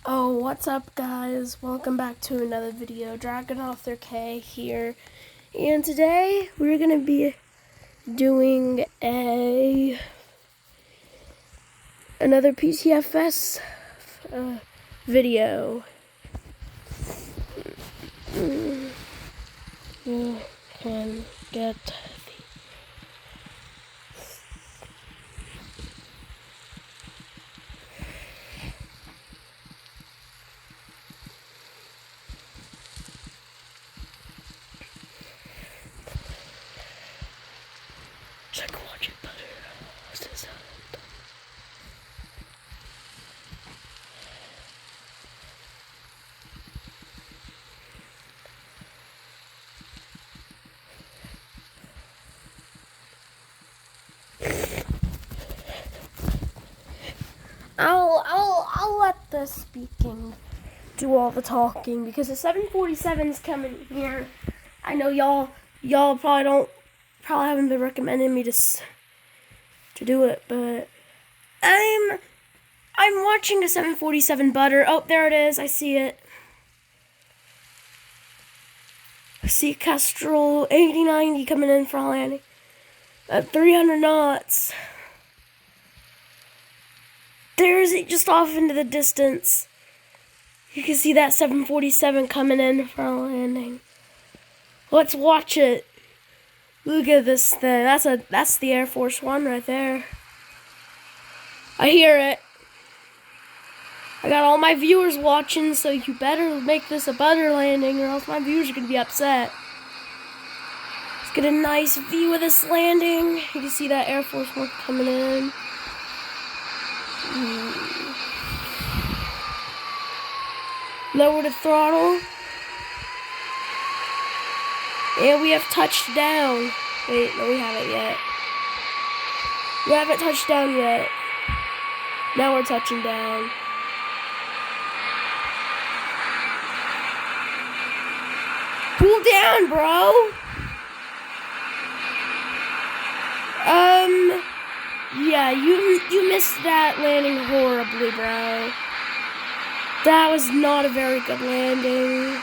Oh, what's up guys? Welcome back to another video. Dragon Author K here. And today we're going to be doing another PTFS video. You can get check watch it better. What's this? I'll let the speaking do all the talking because the 747's coming here. I know y'all probably haven't been recommending me to do it, but I'm watching a 747 butter. Oh, there it is. I see it. I see Kestrel 8090 coming in for landing at 300 knots. There's it just off into the distance. You can see that 747 coming in for a landing. Let's watch it. Look at this thing. That's the Air Force One right there. I hear it. I got all my viewers watching, so you better make this a butter landing or else my viewers are going to be upset. Let's get a nice view of this landing. You can see that Air Force One coming in. Lower the throttle. And we have touched down. Wait, no, we haven't yet. We haven't touched down yet. Now we're touching down. Cool down, bro. Yeah, you missed that landing horribly, bro. That was not a very good landing.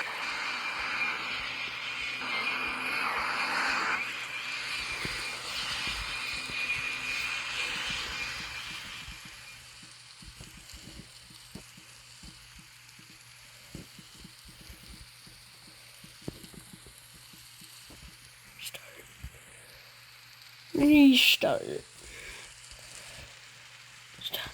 Restart. Restart.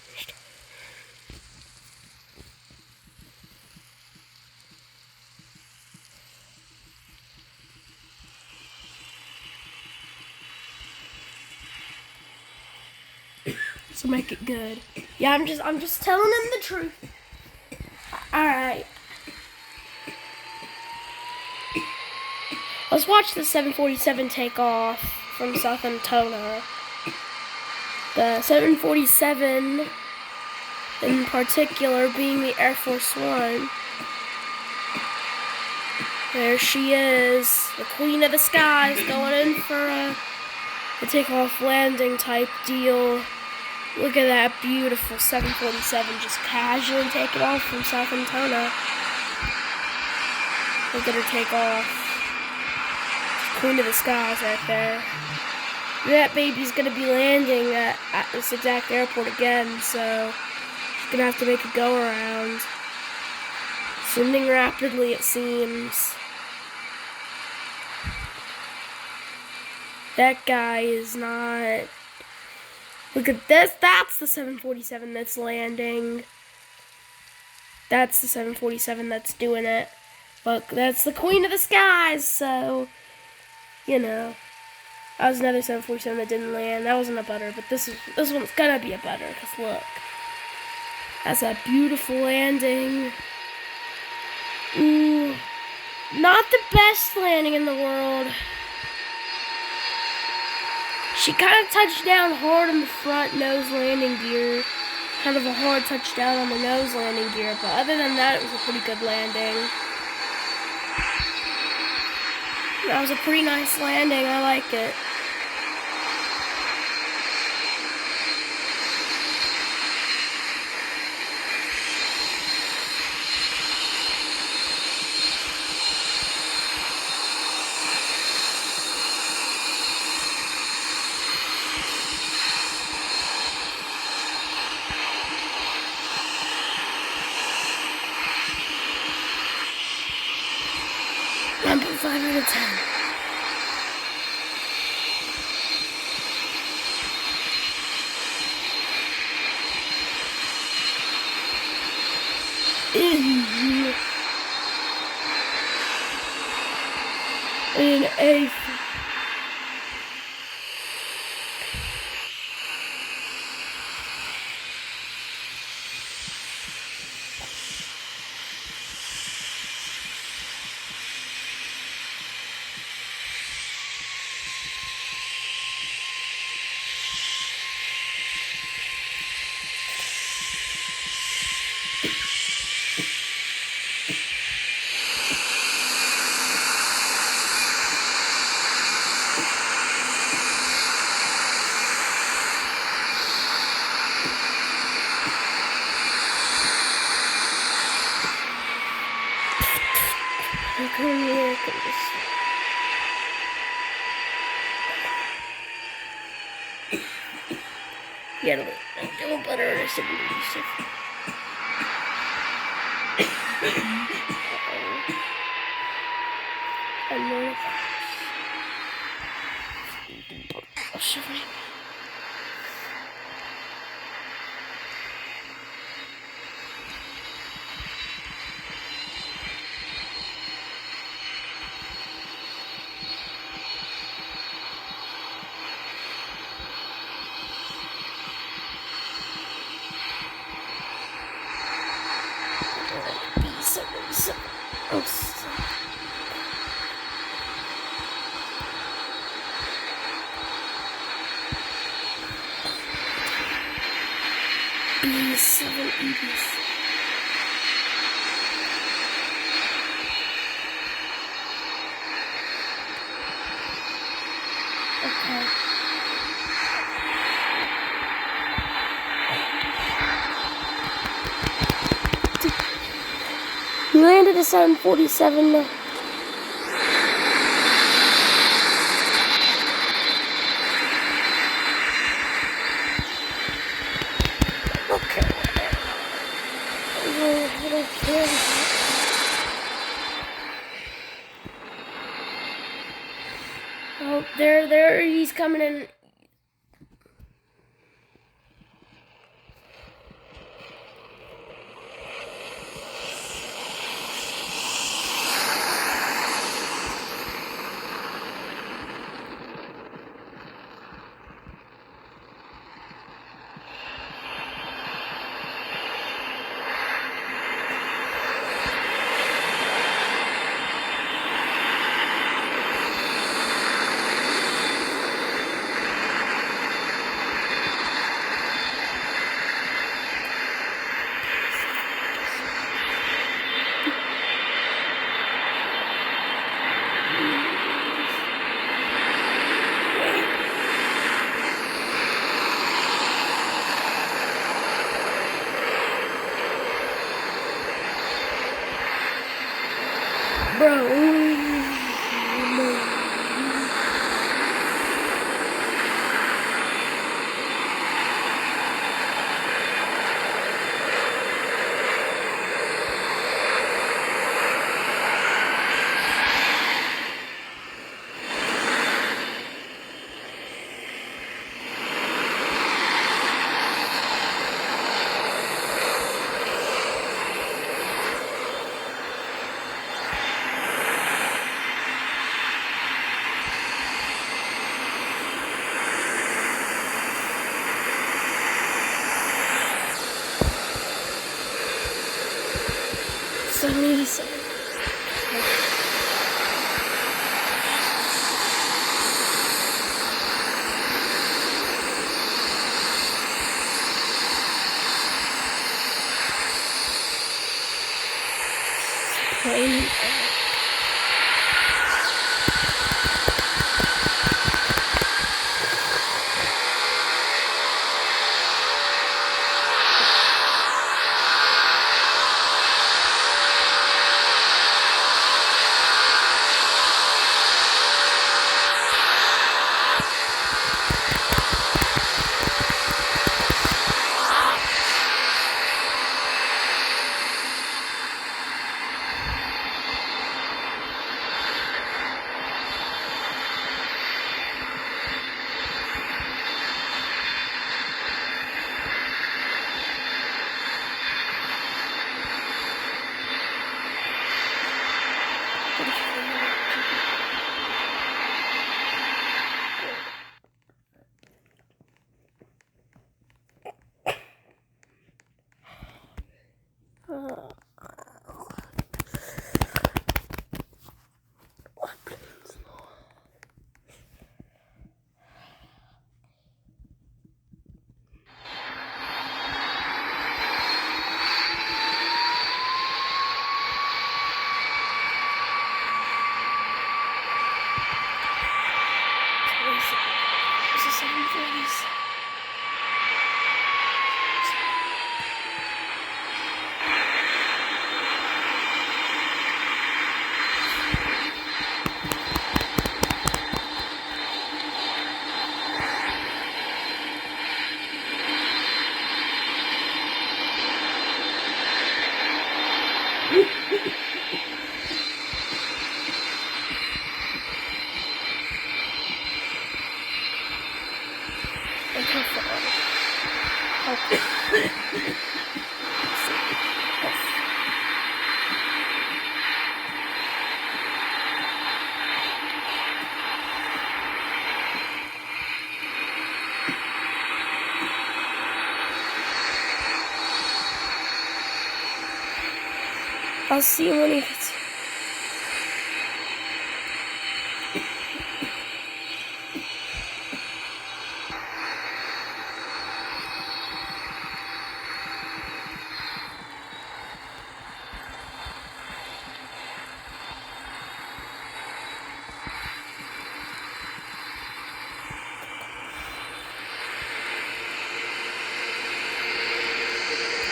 So make it good. Yeah, I'm just telling them the truth. Alright. Let's watch the 747 take off from South Antona. The 747 in particular being the Air Force One. There she is, the Queen of the Skies, going in for a takeoff landing type deal. Look at that beautiful 747 just casually taking off from South Antona. Look at her take off. Queen of the Skies right there. That baby's gonna be landing at this exact airport again, so she's gonna have to make a go around. Sending rapidly, it seems. That guy is not. Look at this. That's the 747 that's landing. That's the 747 that's doing it. Look, that's the Queen of the Skies, so, you know. That was another 747 that didn't land. That wasn't a butter, but this one's gonna be a butter, because look. That's a beautiful landing. Ooh. Not the best landing in the world. She kind of touched down hard on the front nose landing gear. Kind of a hard touchdown on the nose landing gear, but other than that, it was a pretty good landing. That was a pretty nice landing. I like it. 5 out of 10. An A. Yeah, no better or something. I'm nervous. Shivering. B780s. Okay. We landed a 747 now. Okay. I don't care. Oh, there, he's coming in. Plane. Look how far. Okay. I'll see you when he gets here.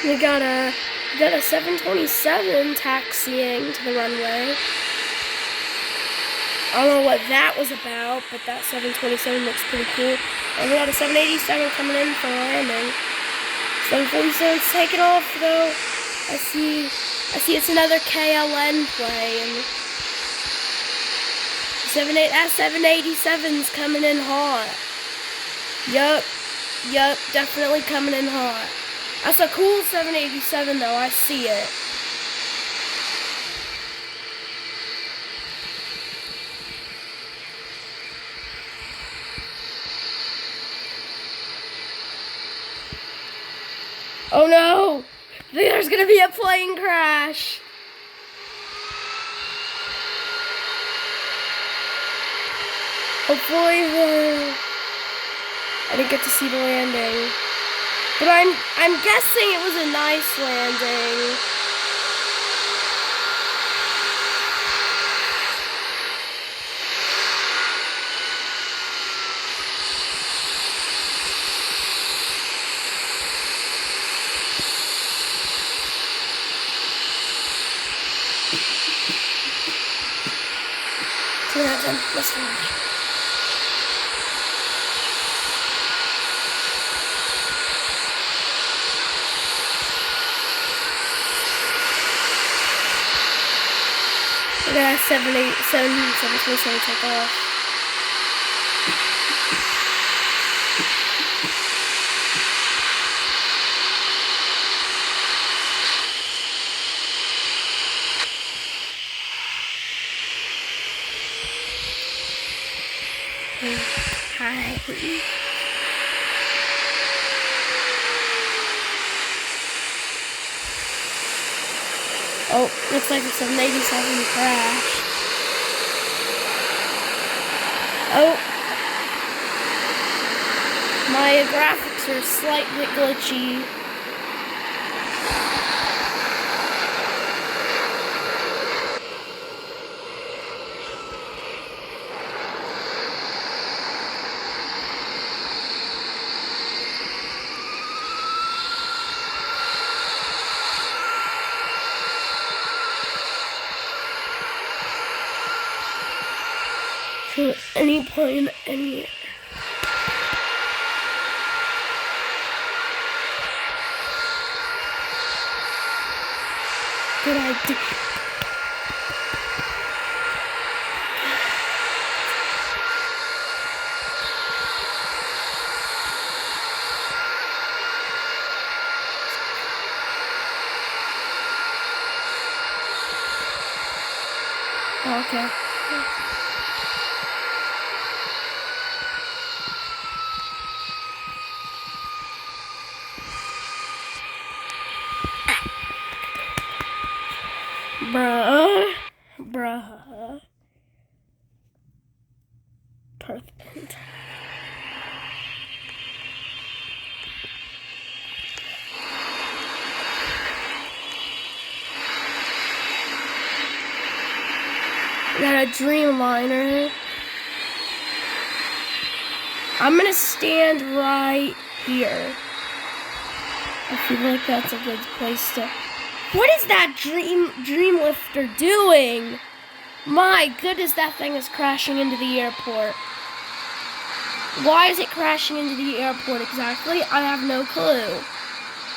We got a 727 taxiing to the runway. I don't know what that was about, but that 727 looks pretty cool. And we got a 787 coming in for landing. 747's taking off though. I see it's another KLN plane. 787's coming in hot. Yup, definitely coming in hot. That's a cool 787 though, I see it. Oh no! There's gonna be a plane crash! Hopefully I didn't get to see the landing. But I'm guessing it was a nice landing. Let's finish. We got 727 take off. Hi. Oh, looks like the 787 crashed. Oh. My graphics are slightly glitchy. Any plane, any... Good idea. Okay. Bruh. Perfect. We got a Dreamliner. I'm gonna stand right here. I feel like that's a good place to... What is that dream lifter doing? My goodness, that thing is crashing into the airport. Why is it crashing into the airport exactly? I have no clue.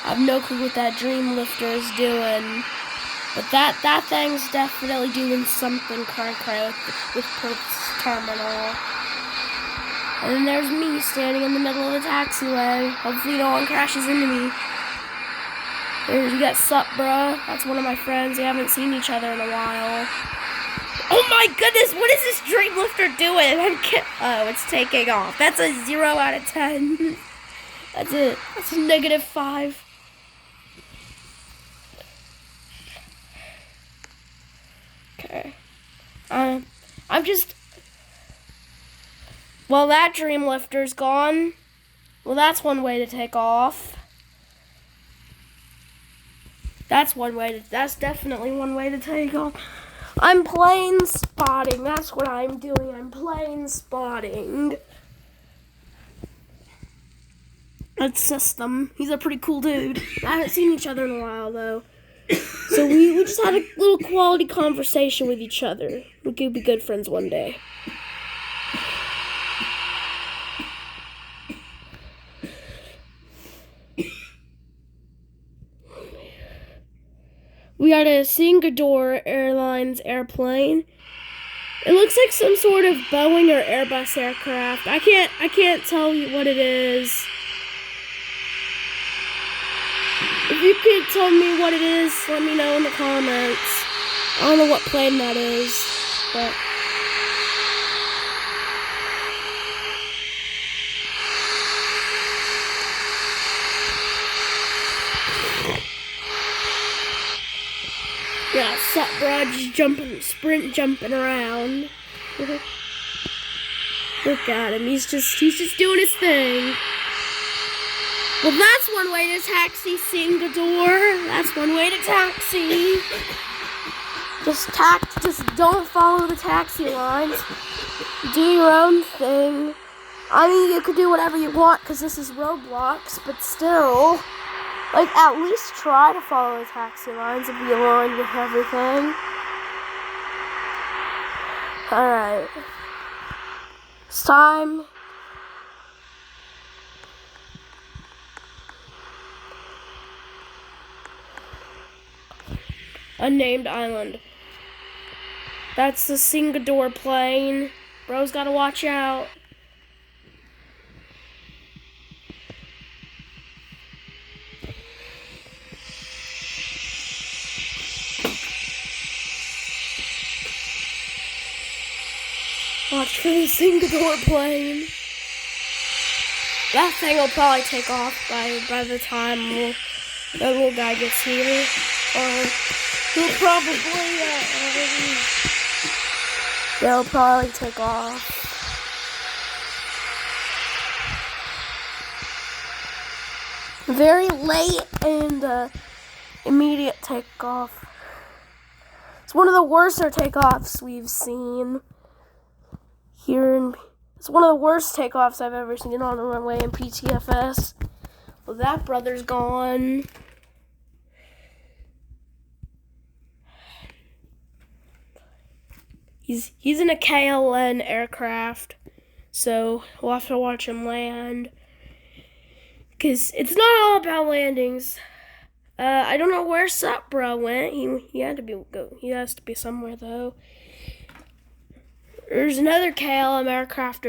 I have no clue what that dream lifter is doing. But that thing's definitely doing something cray with Perth's terminal. And then there's me standing in the middle of the taxiway. Hopefully no one crashes into me. There's you got Sup, bruh. That's one of my friends. We haven't seen each other in a while. Oh my goodness, what is this Dreamlifter doing? Oh, it's taking off. That's a 0 out of 10. That's a -5. Okay. I'm just... Well, that Dreamlifter's gone. Well, that's one way to take off. That's definitely one way to take off. I'm plane spotting. That's what I'm doing. I'm plane spotting. That's System. He's a pretty cool dude. I haven't seen each other in a while, though. So we just had a little quality conversation with each other. We could be good friends one day. We got a Singapore Airlines airplane. It looks like some sort of Boeing or Airbus aircraft. I can't tell you what it is. If you could tell me what it is, let me know in the comments. I don't know what plane that is, but... Yeah, sup, bro, just jumping around. Look at him, he's just doing his thing. Well, that's one way to taxi Singapore. That's one way to taxi. Just don't follow the taxi lines. Do your own thing. I mean, you could do whatever you want because this is Roblox, but still... Like, at least try to follow the taxi lines and be aligned with everything. Alright. It's time. Unnamed island. That's the Singapore plane. Bro's gotta watch out. Watch for the Singapore plane. That thing will probably take off by the time the little guy gets here. Or he'll probably take off. Very late and immediate takeoff. It's one of the worst takeoffs we've seen. It's one of the worst takeoffs I've ever seen on a runway in PTFS. Well, that brother's gone. He's in a KLM aircraft, so we'll have to watch him land. Cause it's not all about landings. I don't know where Sup Bro went. He has to be somewhere though. There's another KLM aircraft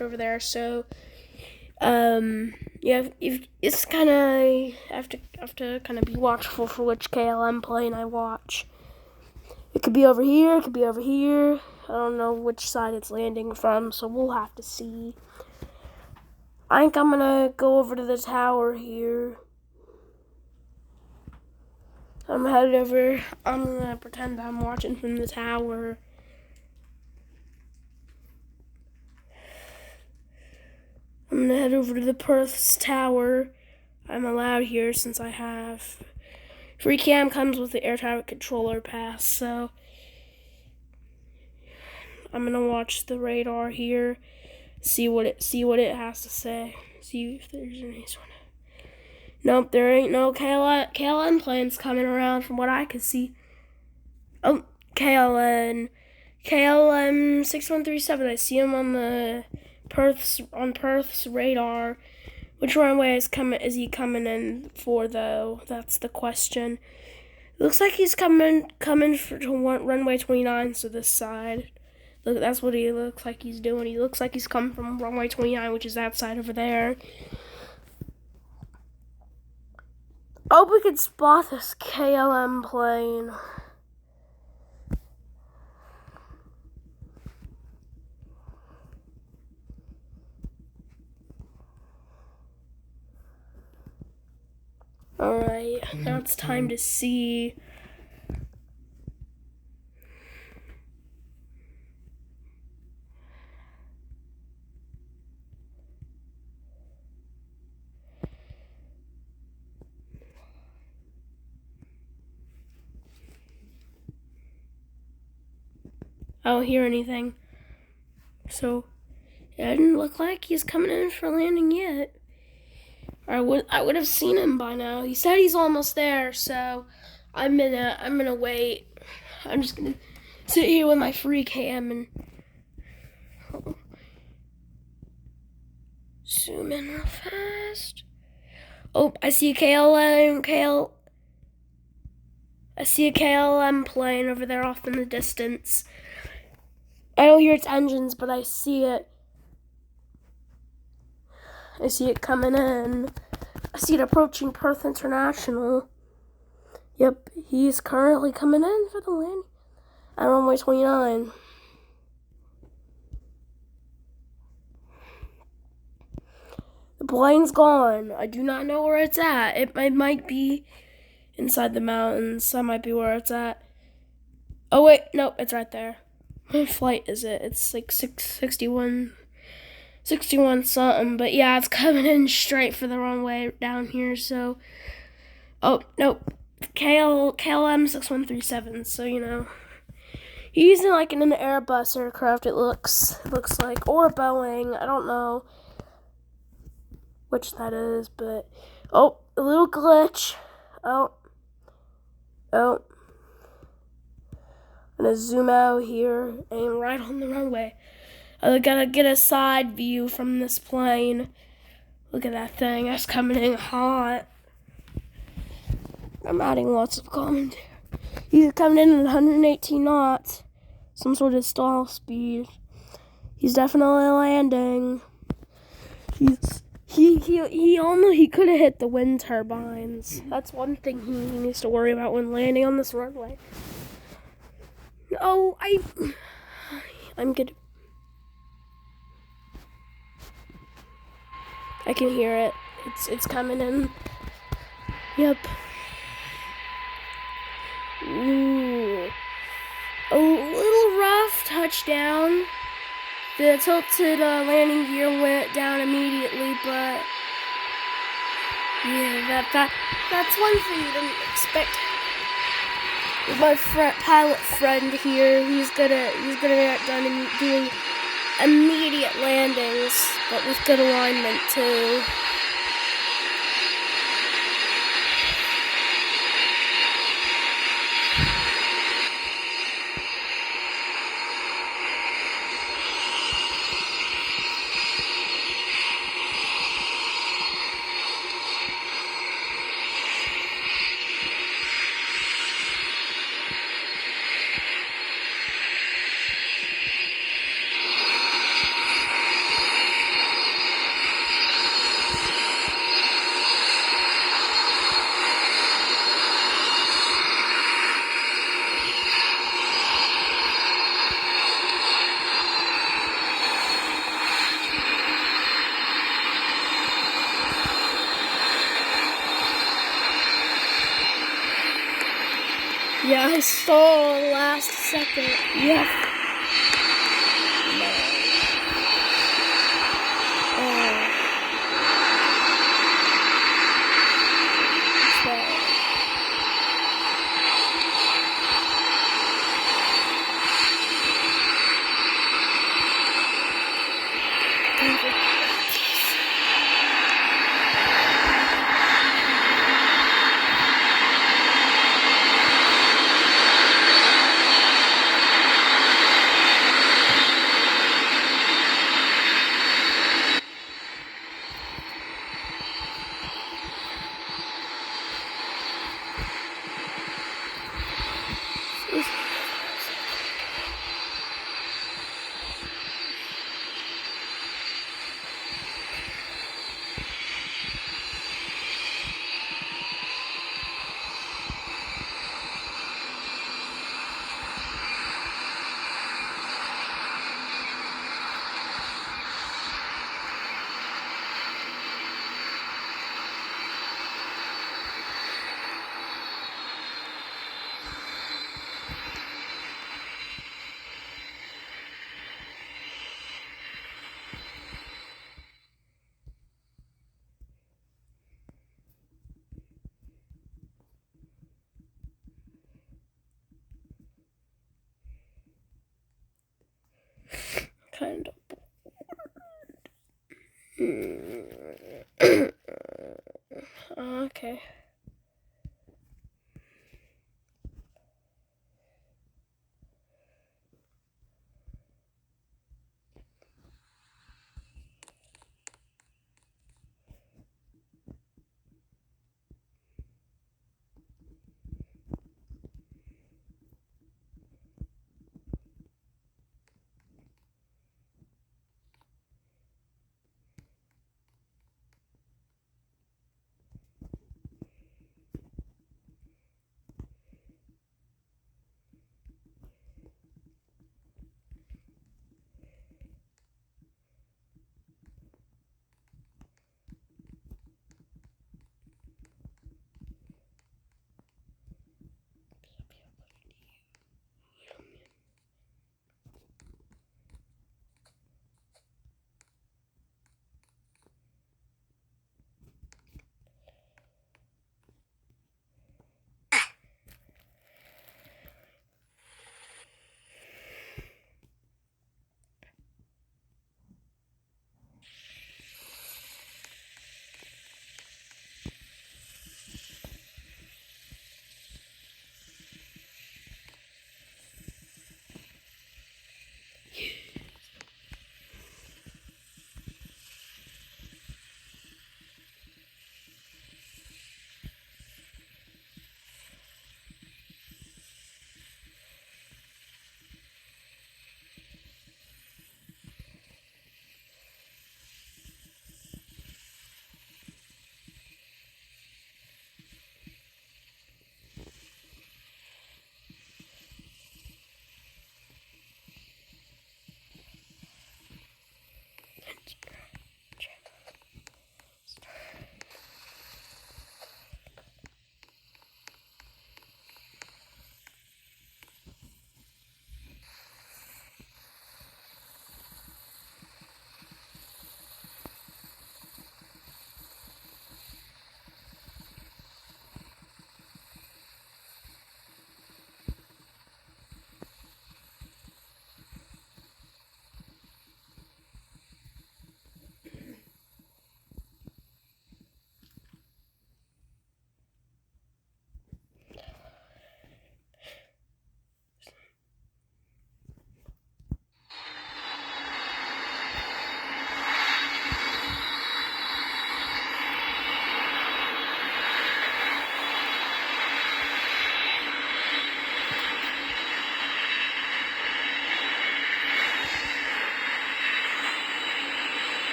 over there, so yeah, it's kind of have to kind of be watchful for which KLM plane I watch. It could be over here, it could be over here. I don't know which side it's landing from, so we'll have to see. I think I'm gonna go over to the tower here. I'm headed over. I'm gonna pretend I'm watching from the tower. I'm gonna head over to the Perth's tower. I'm allowed here since I have free cam comes with the air traffic controller pass, so I'm gonna watch the radar here, see what it has to say, see if there's any sort of. Nope, there ain't no KLM planes coming around from what I could see. Oh, KLM 6137. I see him on the Perth's radar. Which runway is he coming in for though? That's the question. Looks like he's coming to runway 29, so this side. Look, that's what he looks like he's doing. He looks like he's coming from runway 29, which is that side over there. I hope we could spot this KLM plane. Alright, now it's time to see. I don't hear anything. So, it doesn't look like he's coming in for landing yet. I would have seen him by now. He said he's almost there, so I'm gonna wait. I'm just gonna sit here with my free cam and zoom in real fast. Oh, I see a KLM plane over there off in the distance. I don't hear its engines, but I see it. I see it coming in. I see it approaching Perth International. Yep, he's currently coming in for the landing at runway 29. The plane's gone. I do not know where it's at. It might be inside the mountains. That might be where it's at. Oh wait, nope, it's right there. What flight is it? It's like 661 something, but yeah, it's coming in straight for the runway down here, so. Oh, nope. KLM 6137, so you know. He's using like an Airbus aircraft, it looks like, or a Boeing, I don't know which that is, but. Oh, a little glitch. Oh. I'm gonna zoom out here, aim right on the runway. I gotta get a side view from this plane. Look at that thing, that's coming in hot. I'm adding lots of commentary. He's coming in at 118 knots. Some sort of stall speed. He's definitely landing. He could have hit the wind turbines. That's one thing he needs to worry about when landing on this runway. Oh, I'm good. I can hear it. It's coming in. Yep. Ooh. A little rough touchdown. The tilted landing gear went down immediately, but yeah, that's one thing you didn't expect. With my pilot friend here, he's gonna get done doing immediate landings, but with good alignment too. Yeah, I saw last second. Yeah. Okay.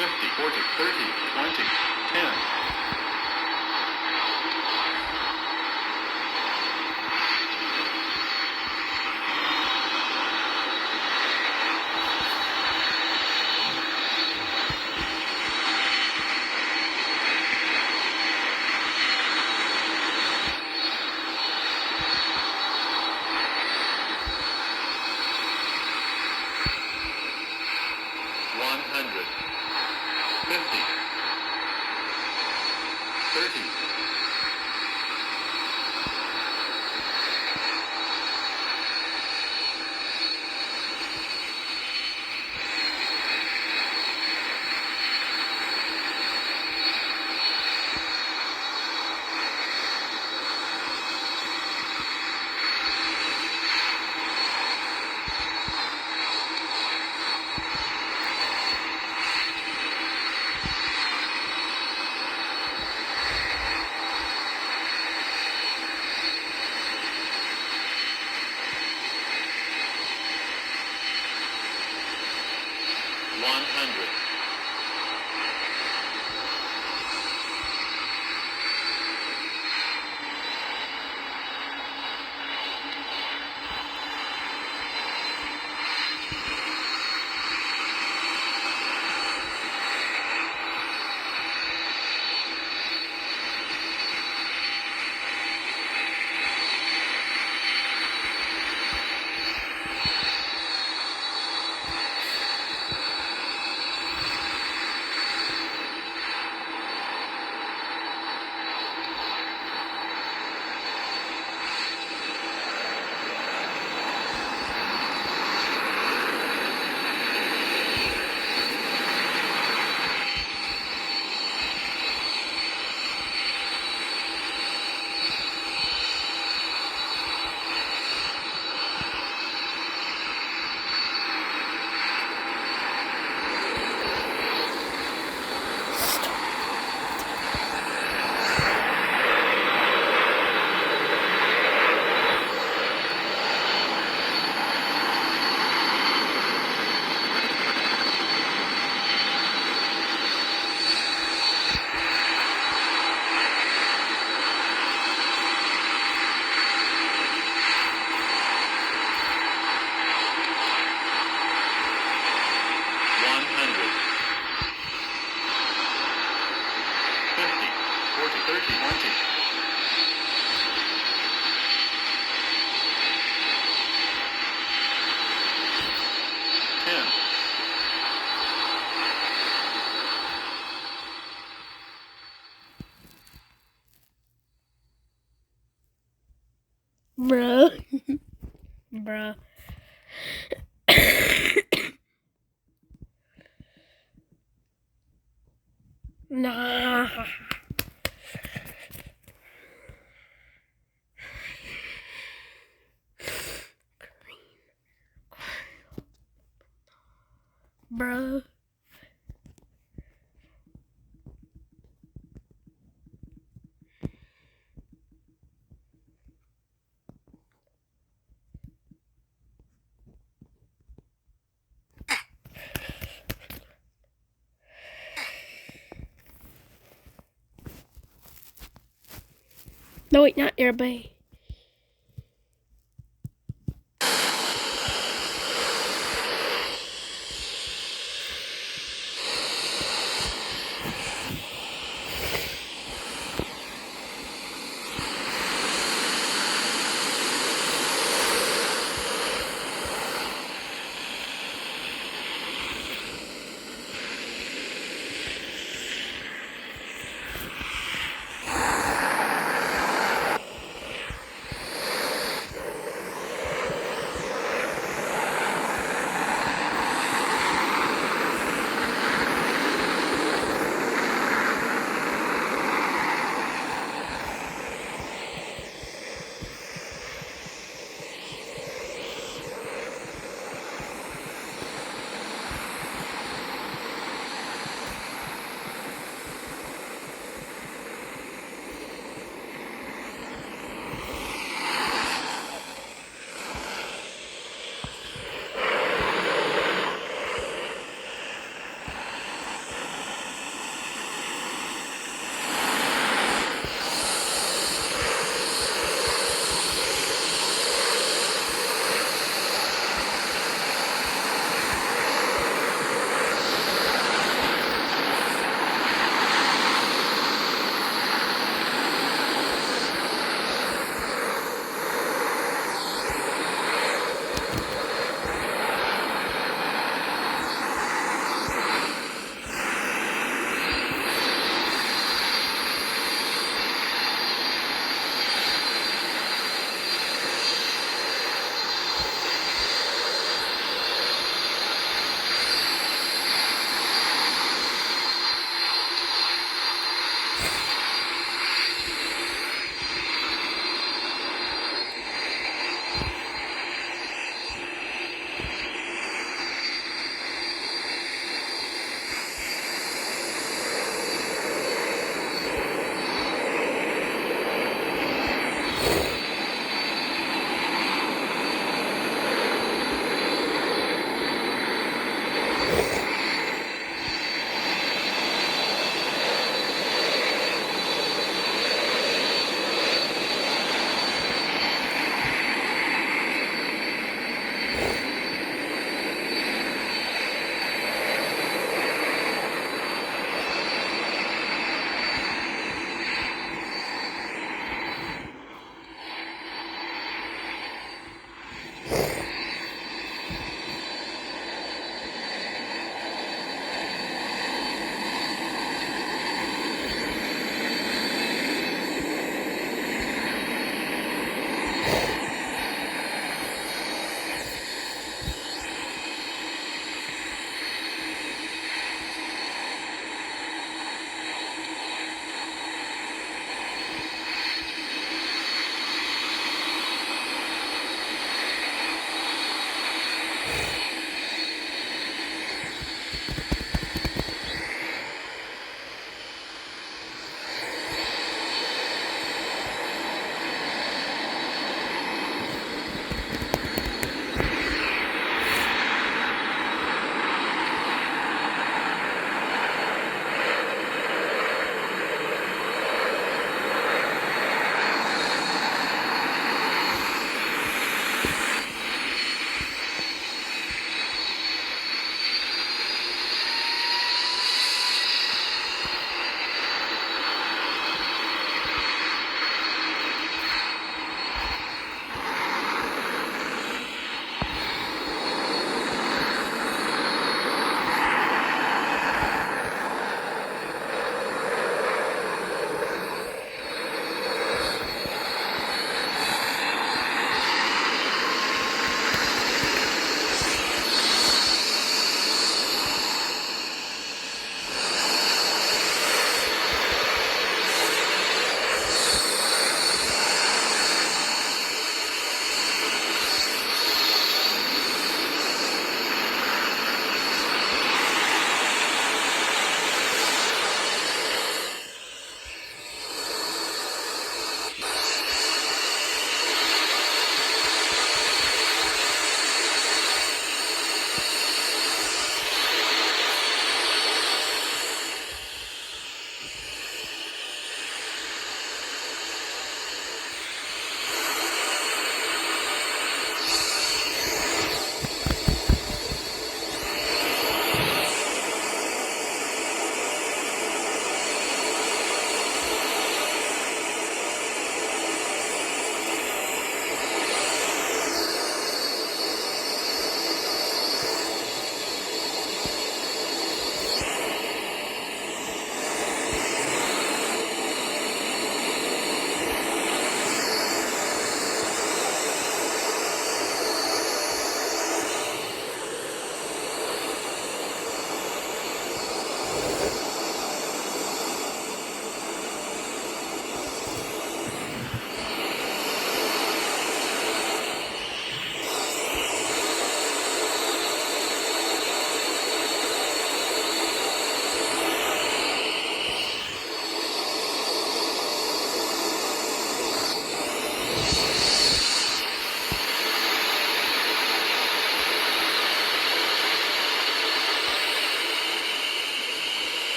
50, 40, 30, 20, 10. Bruh. Bruh. Nah. Bruh. No, wait, not airbay.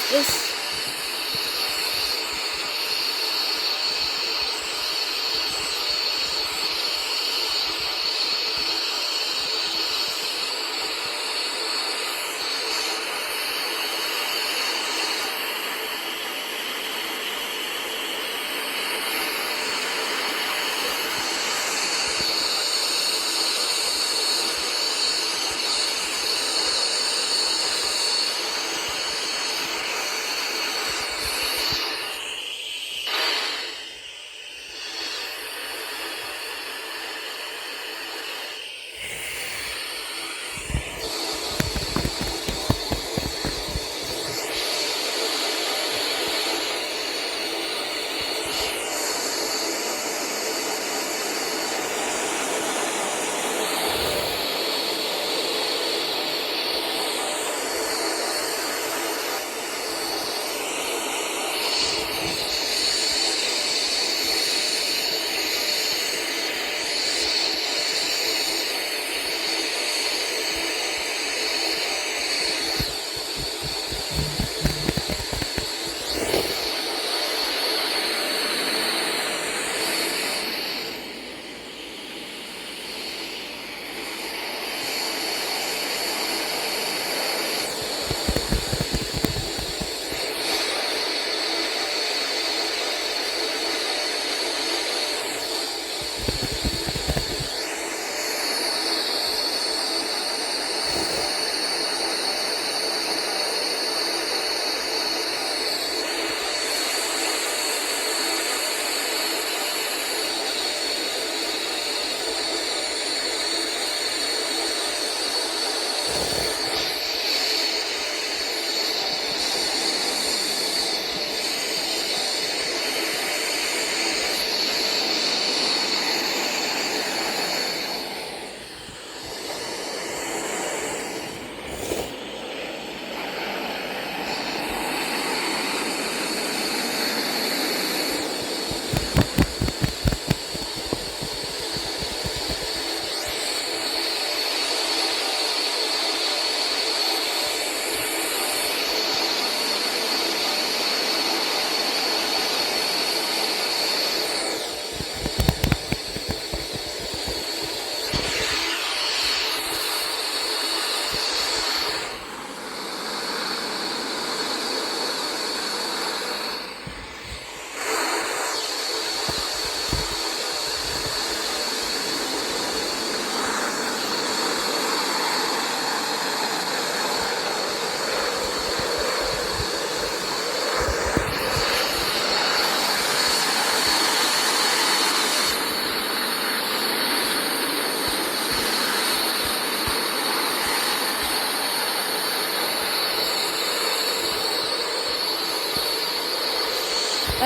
this.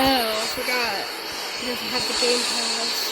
Oh, I forgot. He doesn't have the game pass.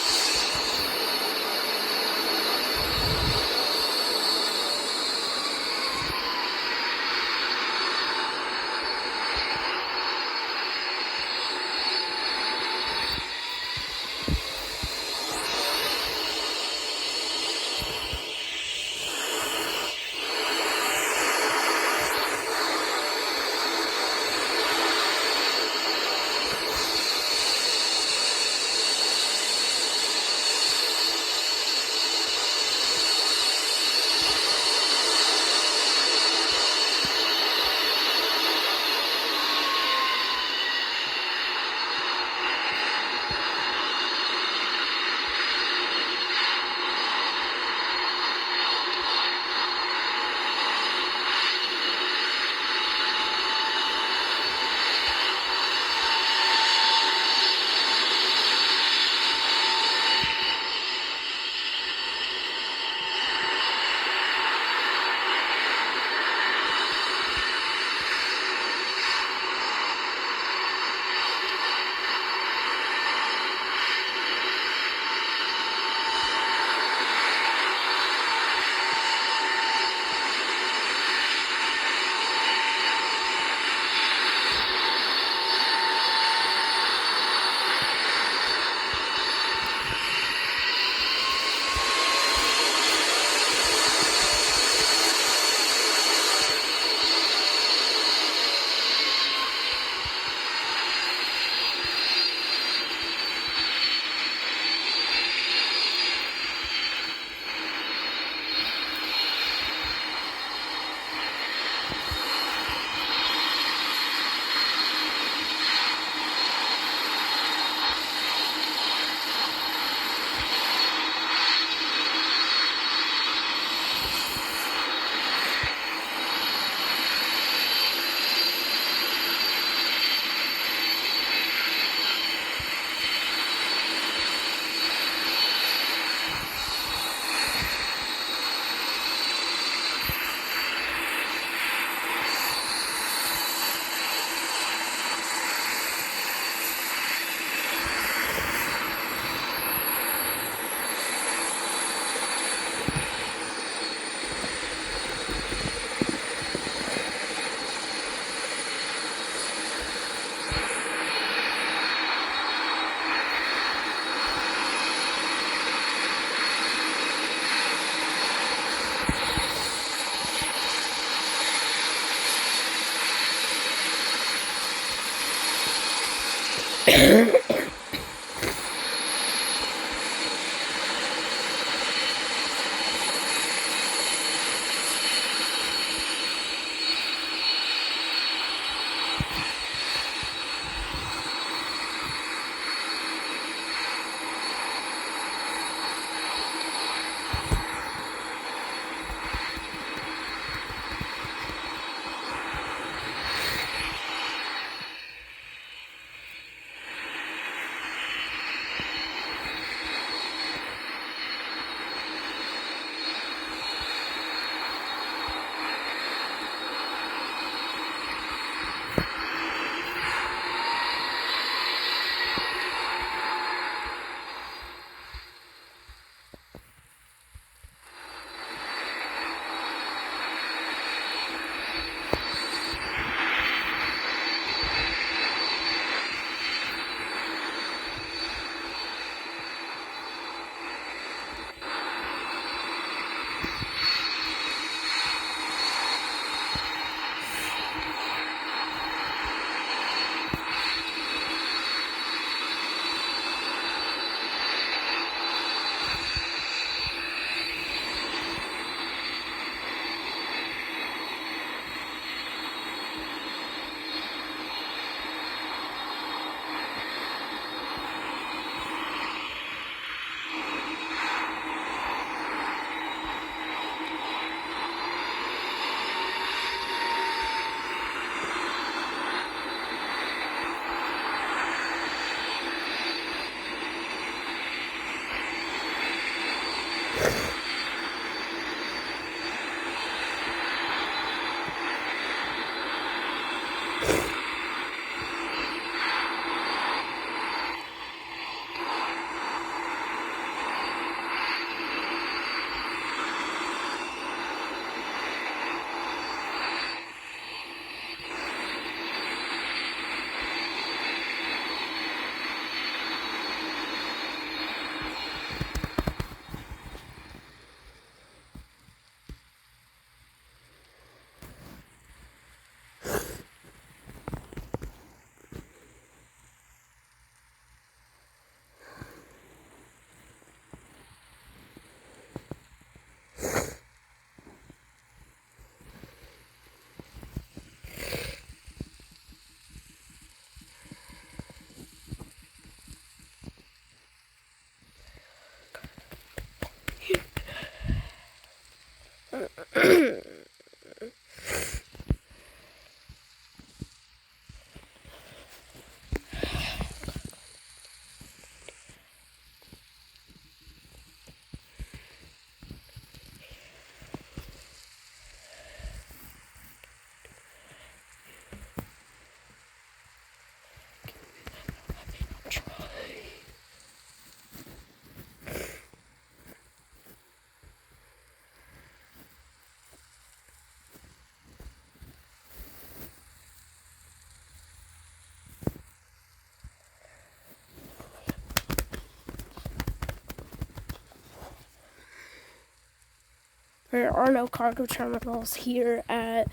There are no cargo terminals here at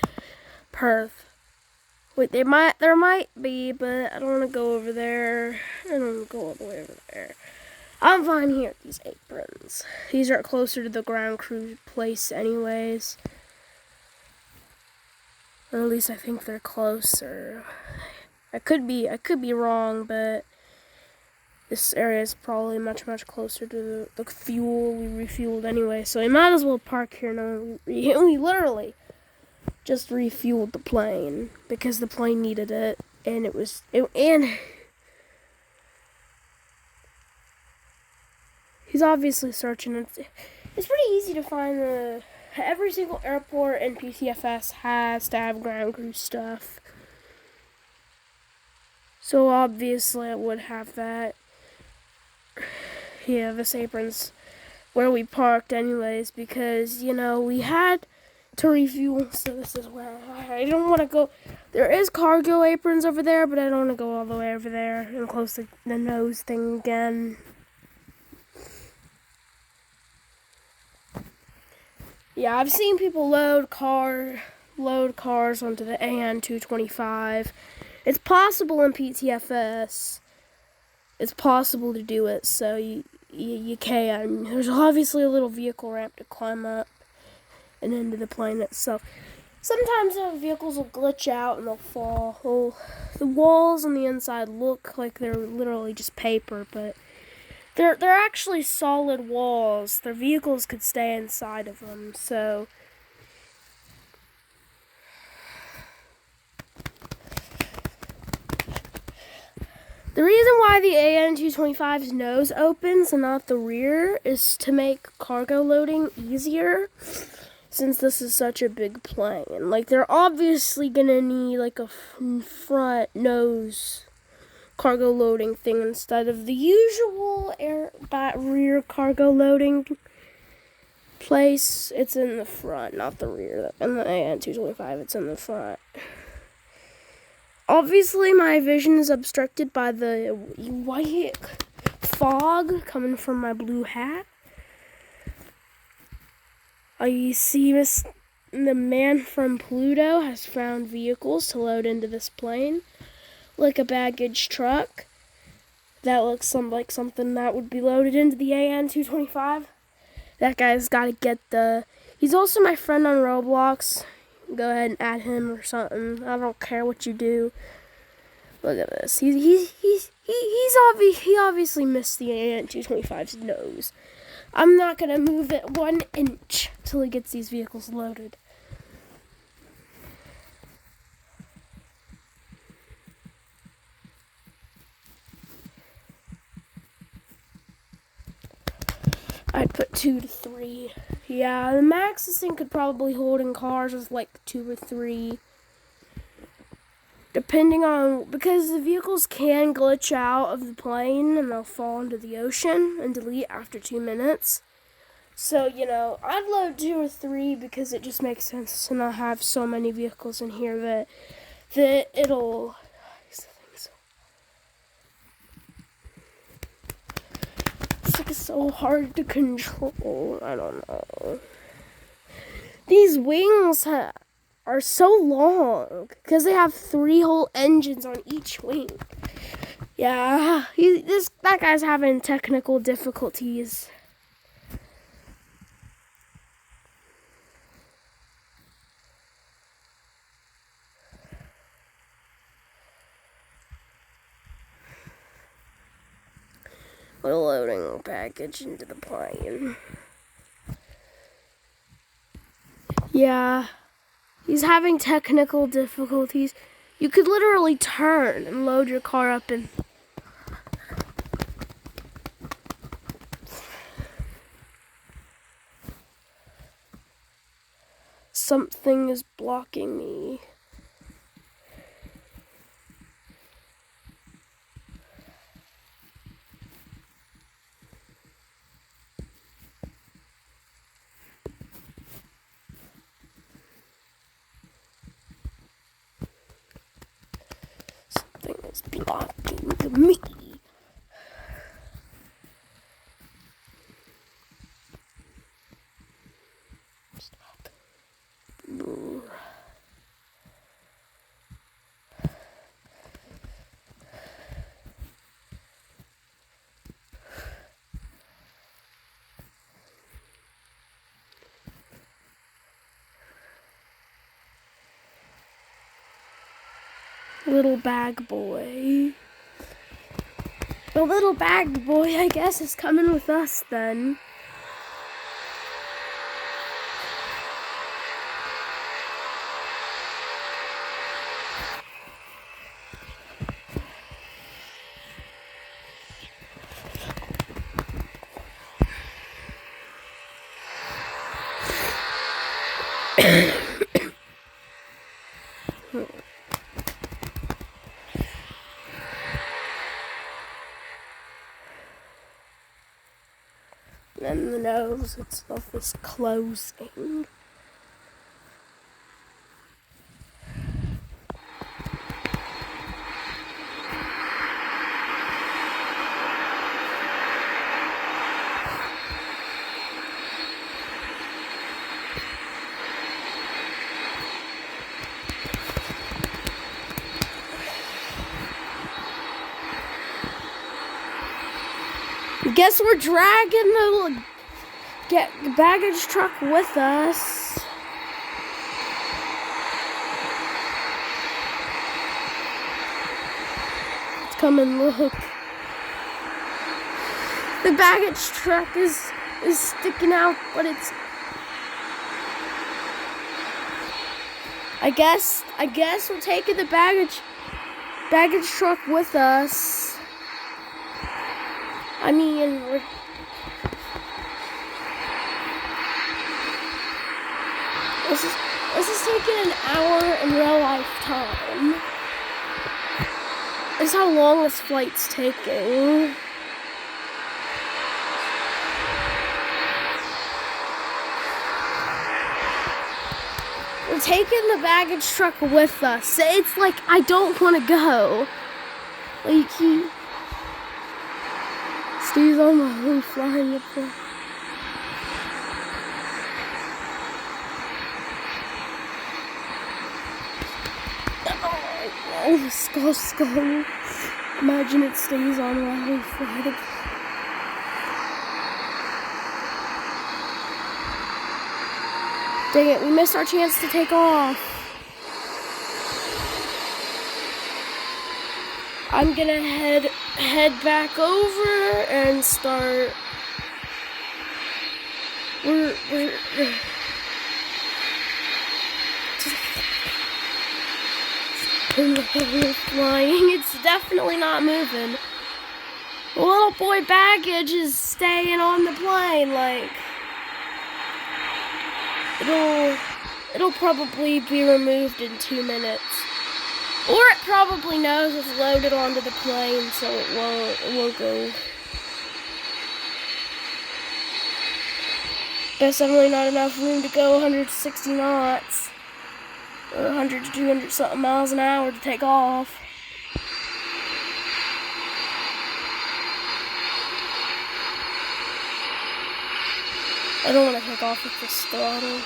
Perth. Wait, there might be, but I don't want to go over there. I don't want to go all the way over there. I'm fine here at these aprons. These are closer to the ground crew place anyways. Or at least I think they're closer. I could be wrong, but this area is probably much closer to the fuel we refueled anyway. So we might as well park here now. We literally just refueled the plane because the plane needed it, and and he's obviously searching. It's pretty easy to find every single airport in PTFS has to have ground crew stuff. So obviously I would have that. Yeah, this apron's where we parked anyways because, we had to refuel, so this is where I don't want to go. There is cargo aprons over there, but I don't want to go all the way over there and close the nose thing again. Yeah, I've seen people load cars onto the AN 225. It's possible in PTFS. It's possible to do it, so you can. There's obviously a little vehicle ramp to climb up and into the plane itself. Sometimes the vehicles will glitch out and they'll fall. The walls on the inside look like they're literally just paper, but they're actually solid walls. Their vehicles could stay inside of them, so the reason why the AN 225's nose opens and not the rear is to make cargo loading easier, since this is such a big plane. Like, they're obviously gonna need like a front nose cargo loading thing instead of the usual rear cargo loading place. It's in the front, not the rear. In the AN 225, it's in the front. Obviously, my vision is obstructed by the white fog coming from my blue hat. You see, the man from Pluto has found vehicles to load into this plane, like a baggage truck. That looks like something that would be loaded into the AN 225. That guy's got to get he's also my friend on Roblox. Go ahead and add him or something. I don't care what you do. Look at this. He obviously missed the AN 225's nose. I'm not gonna move it 1 inch till he gets these vehicles loaded. I'd put 2 to 3. Yeah, the max this thing could probably hold in cars is like 2 or 3. Depending on, because the vehicles can glitch out of the plane and they'll fall into the ocean and delete after 2 minutes. So, I'd load 2 or 3 because it just makes sense to not have so many vehicles in here that it'll... It's so hard to control. I don't know. These wings are so long because they have 3 whole engines on each wing. Yeah, that guy's having technical difficulties. We're loading baggage into the plane. Yeah, he's having technical difficulties. You could literally turn and load your car up and... Something is blocking me. Is blocking me. Little bag boy. The little bag boy, I guess, is coming with us then. And the nose itself is closing. Guess we're dragging the baggage truck with us. It's coming, look. The baggage truck is sticking out, but it's... I guess we're taking the baggage truck with us. I mean, this is taking an hour in real life time. This is how long this flight's taking. We're taking the baggage truck with us. It's like, I don't want to go. Like, he stays on my own flying up there. Oh, skull. Imagine it stays on while we fly. Dang it, we missed our chance to take off. I'm gonna head back over and start. We're flying. It's definitely not moving. The little boy baggage is staying on the plane. Like, it'll probably be removed in 2 minutes. Or it probably knows it's loaded onto the plane, so it won't go. Guess definitely not enough room to go 160 knots. Or 100 to 200 something miles an hour to take off. I don't want to take off with this throttle.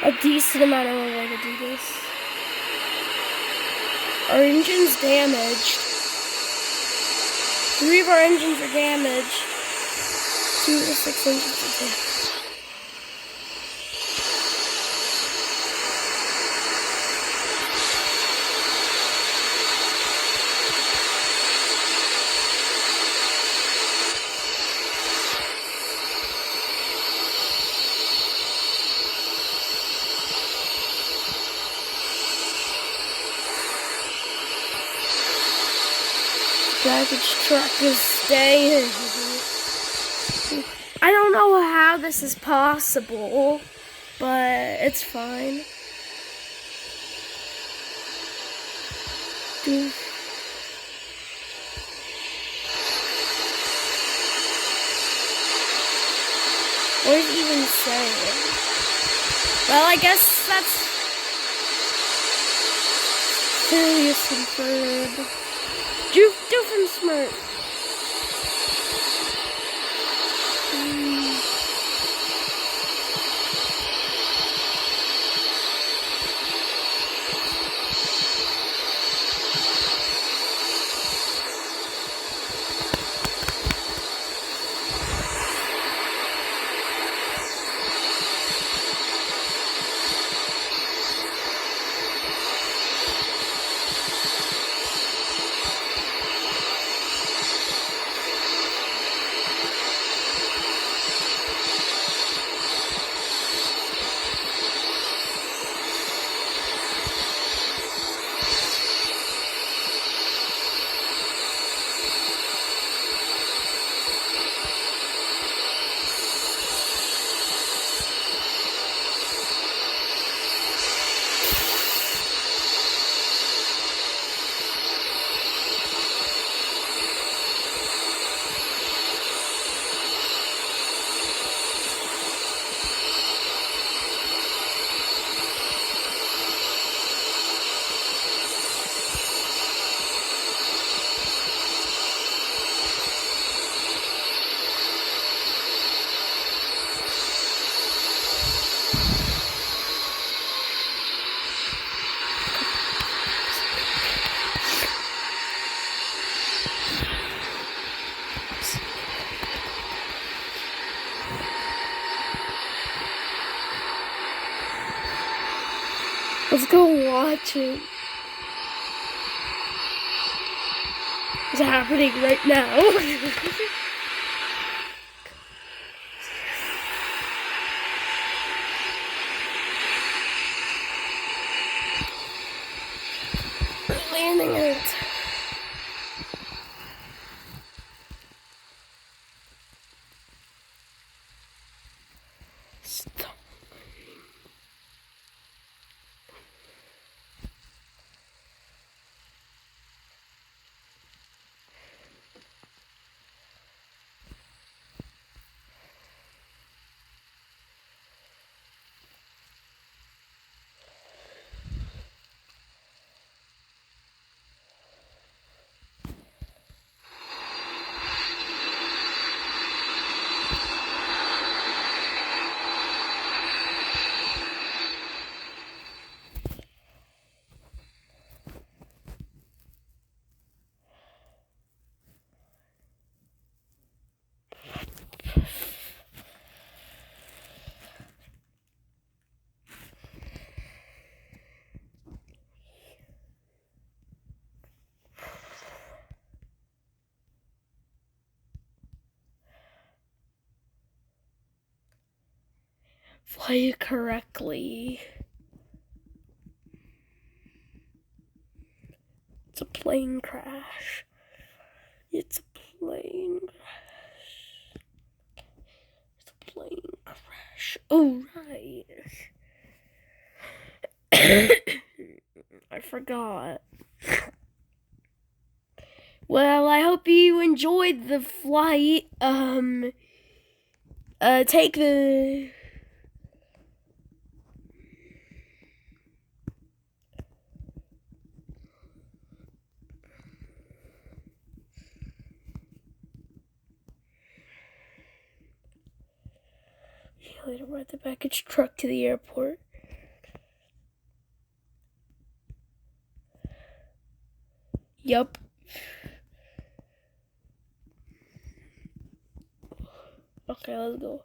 A decent amount of way to do this. Our engine's damaged. 3 of our engines are damaged. 2 of the 6 engines are damaged. Baggage truck is staying. I don't know how this is possible, but it's fine. What is it even saying? Well, I guess that's serious confirmed. Doofensmirk. Let's go watch it. It's happening right now. Landing it. Stop. Fly it correctly. It's a plane crash. It's a plane crash. It's a plane crash. Oh, right. I forgot. Well, I hope you enjoyed the flight. Take the... Later, ride the package truck to the airport. Yup. Okay, let's go.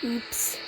Oops.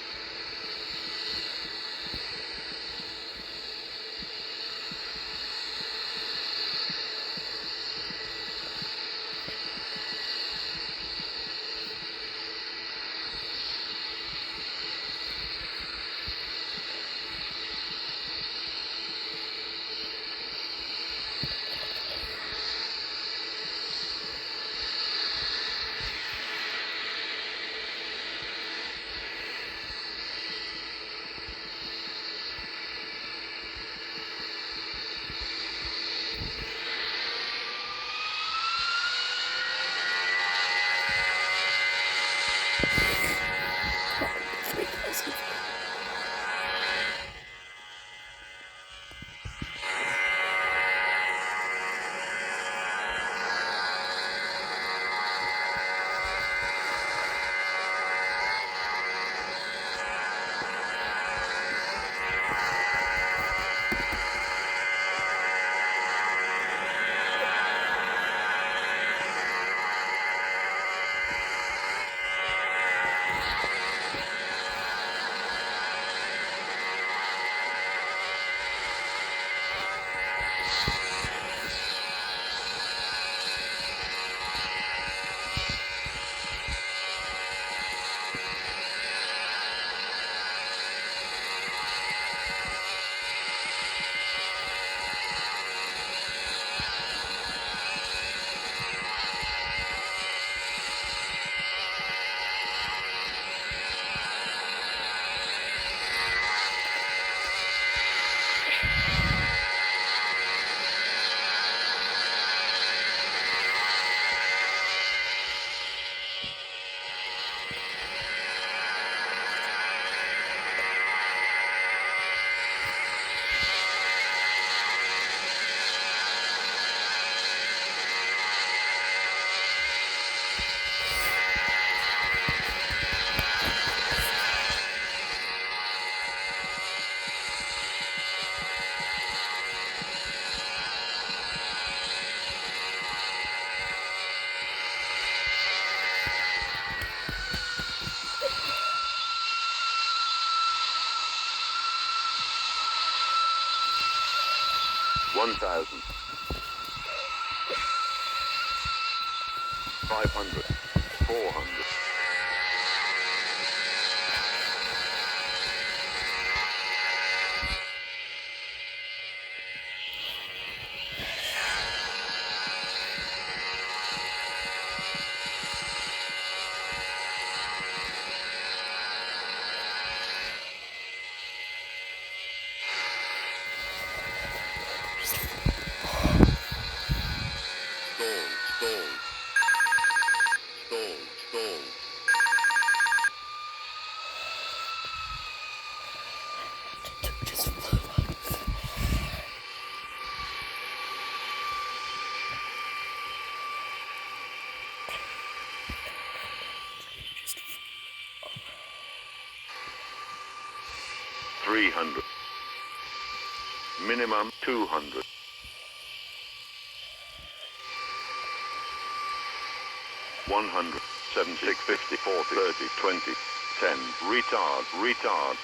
$1,000. $500. $400. Stall. Just flew up. $300. Minimum $200. $100. 7, 6, 50, 40, 30, 20, 10. Retard. Stall.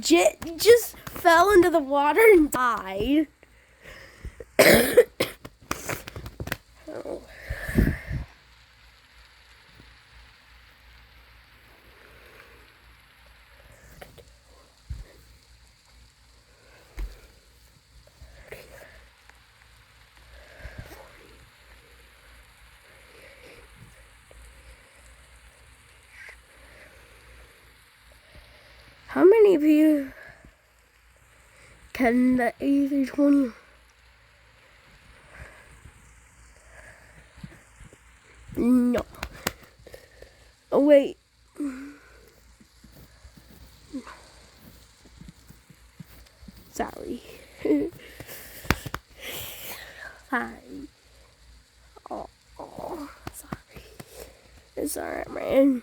Jit just fell into the water and died. Oh. How many of you can the A320? No. Oh, wait. Sorry. Sorry. Oh, sorry. It's alright, man.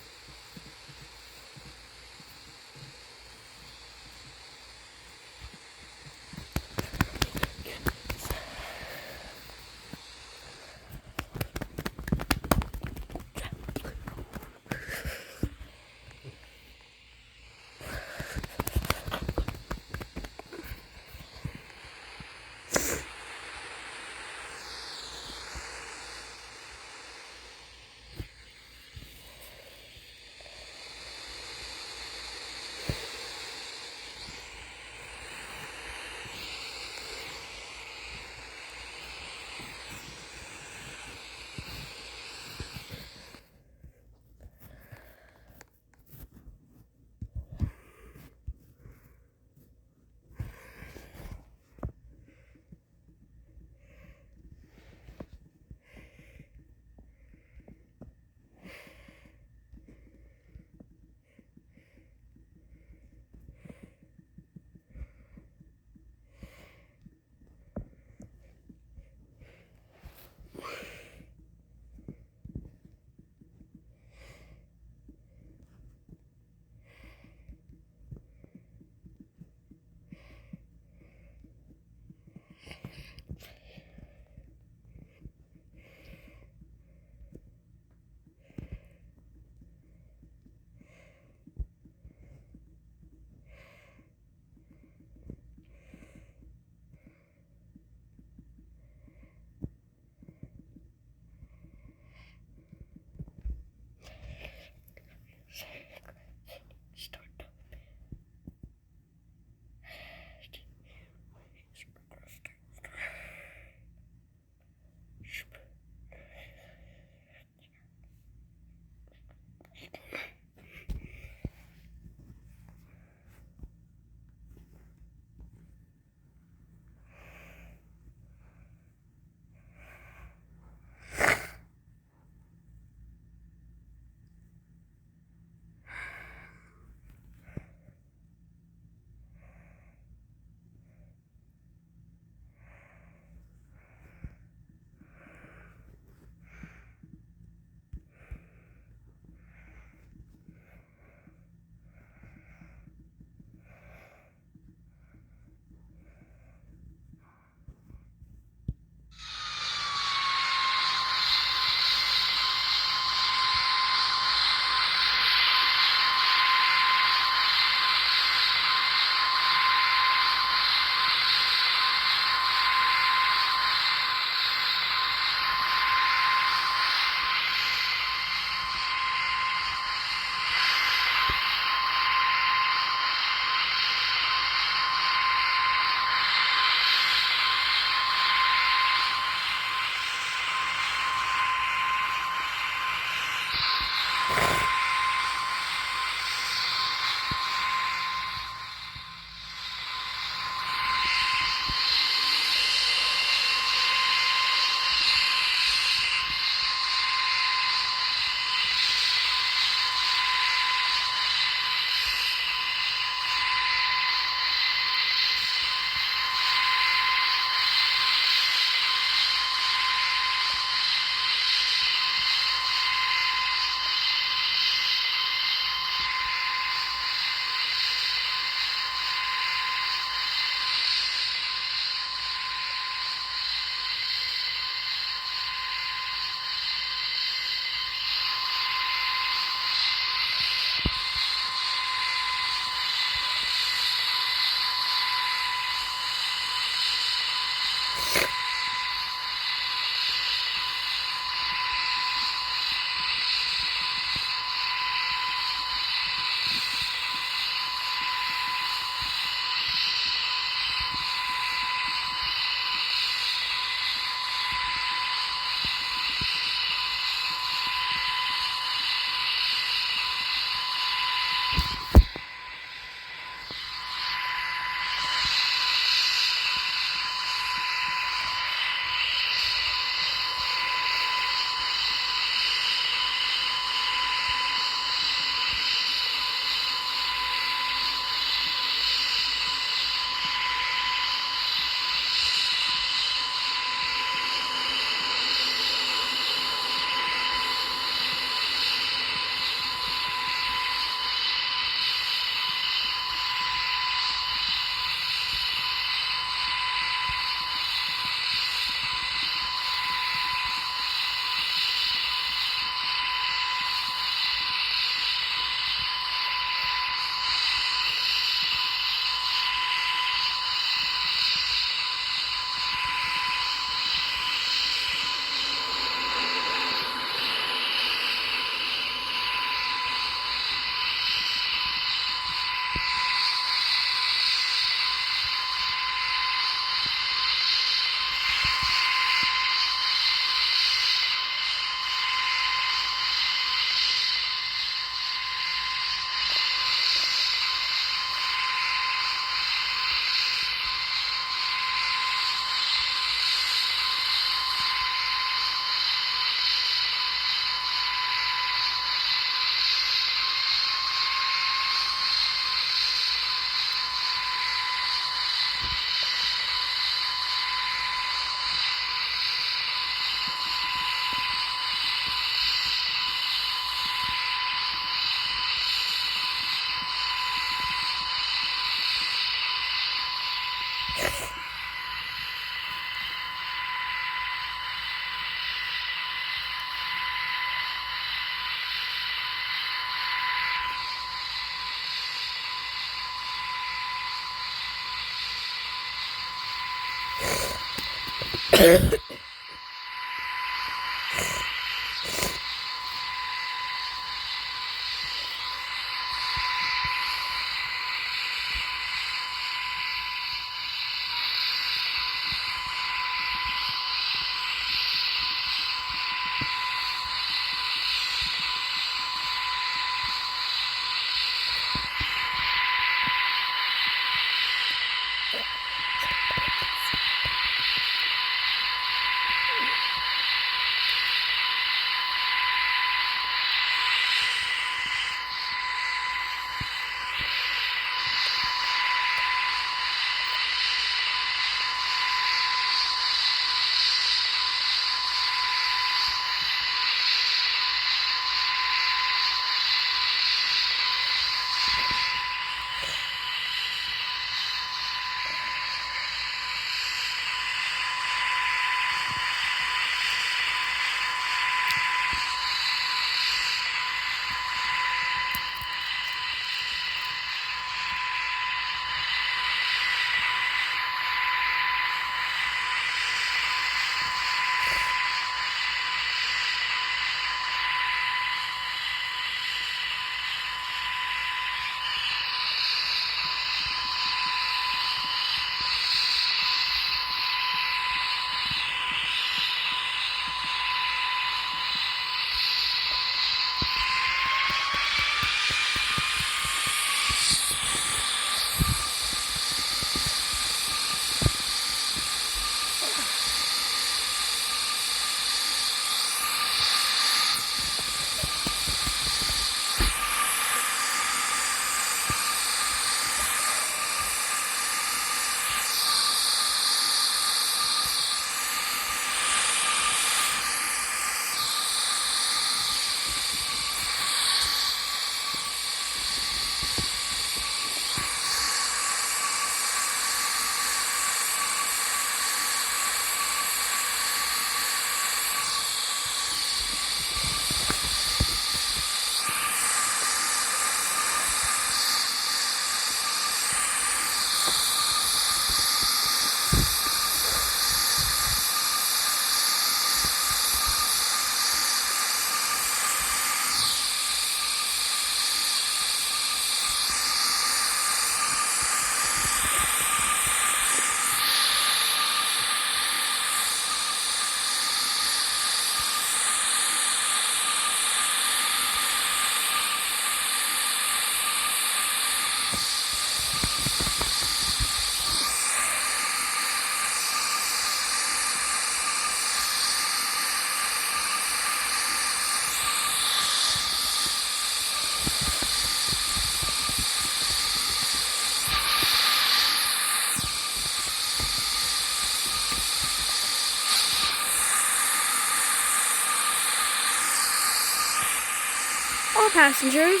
All passengers,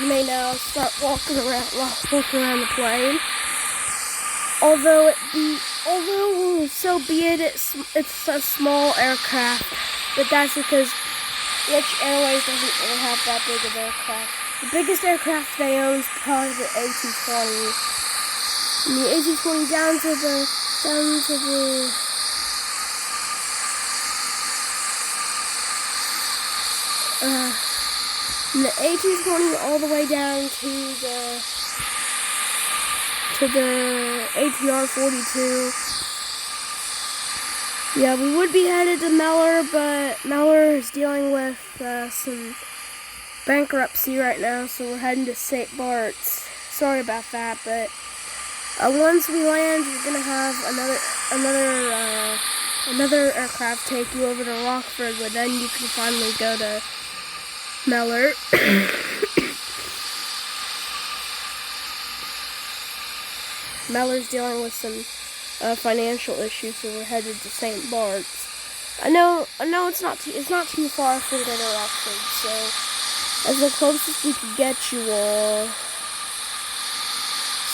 you may now start walking around the plane. Although so be it, it's a small aircraft, but that's because Rich Airways doesn't really have that big of aircraft. The biggest aircraft they own is probably the A220. And the A220 down to the and the A220 all the way down to the ATR 42. Yeah, we would be headed to Meller, but Meller is dealing with some bankruptcy right now, so we're heading to St. Bart's. Sorry about that, but once we land, we're gonna have another aircraft take you over to Rockford, but then you can finally go to Meller. Meller's dealing with some financial issues, so we're headed to St. Bart's. I know it's not too far for go to Rockford, so that's the closest we could get you all.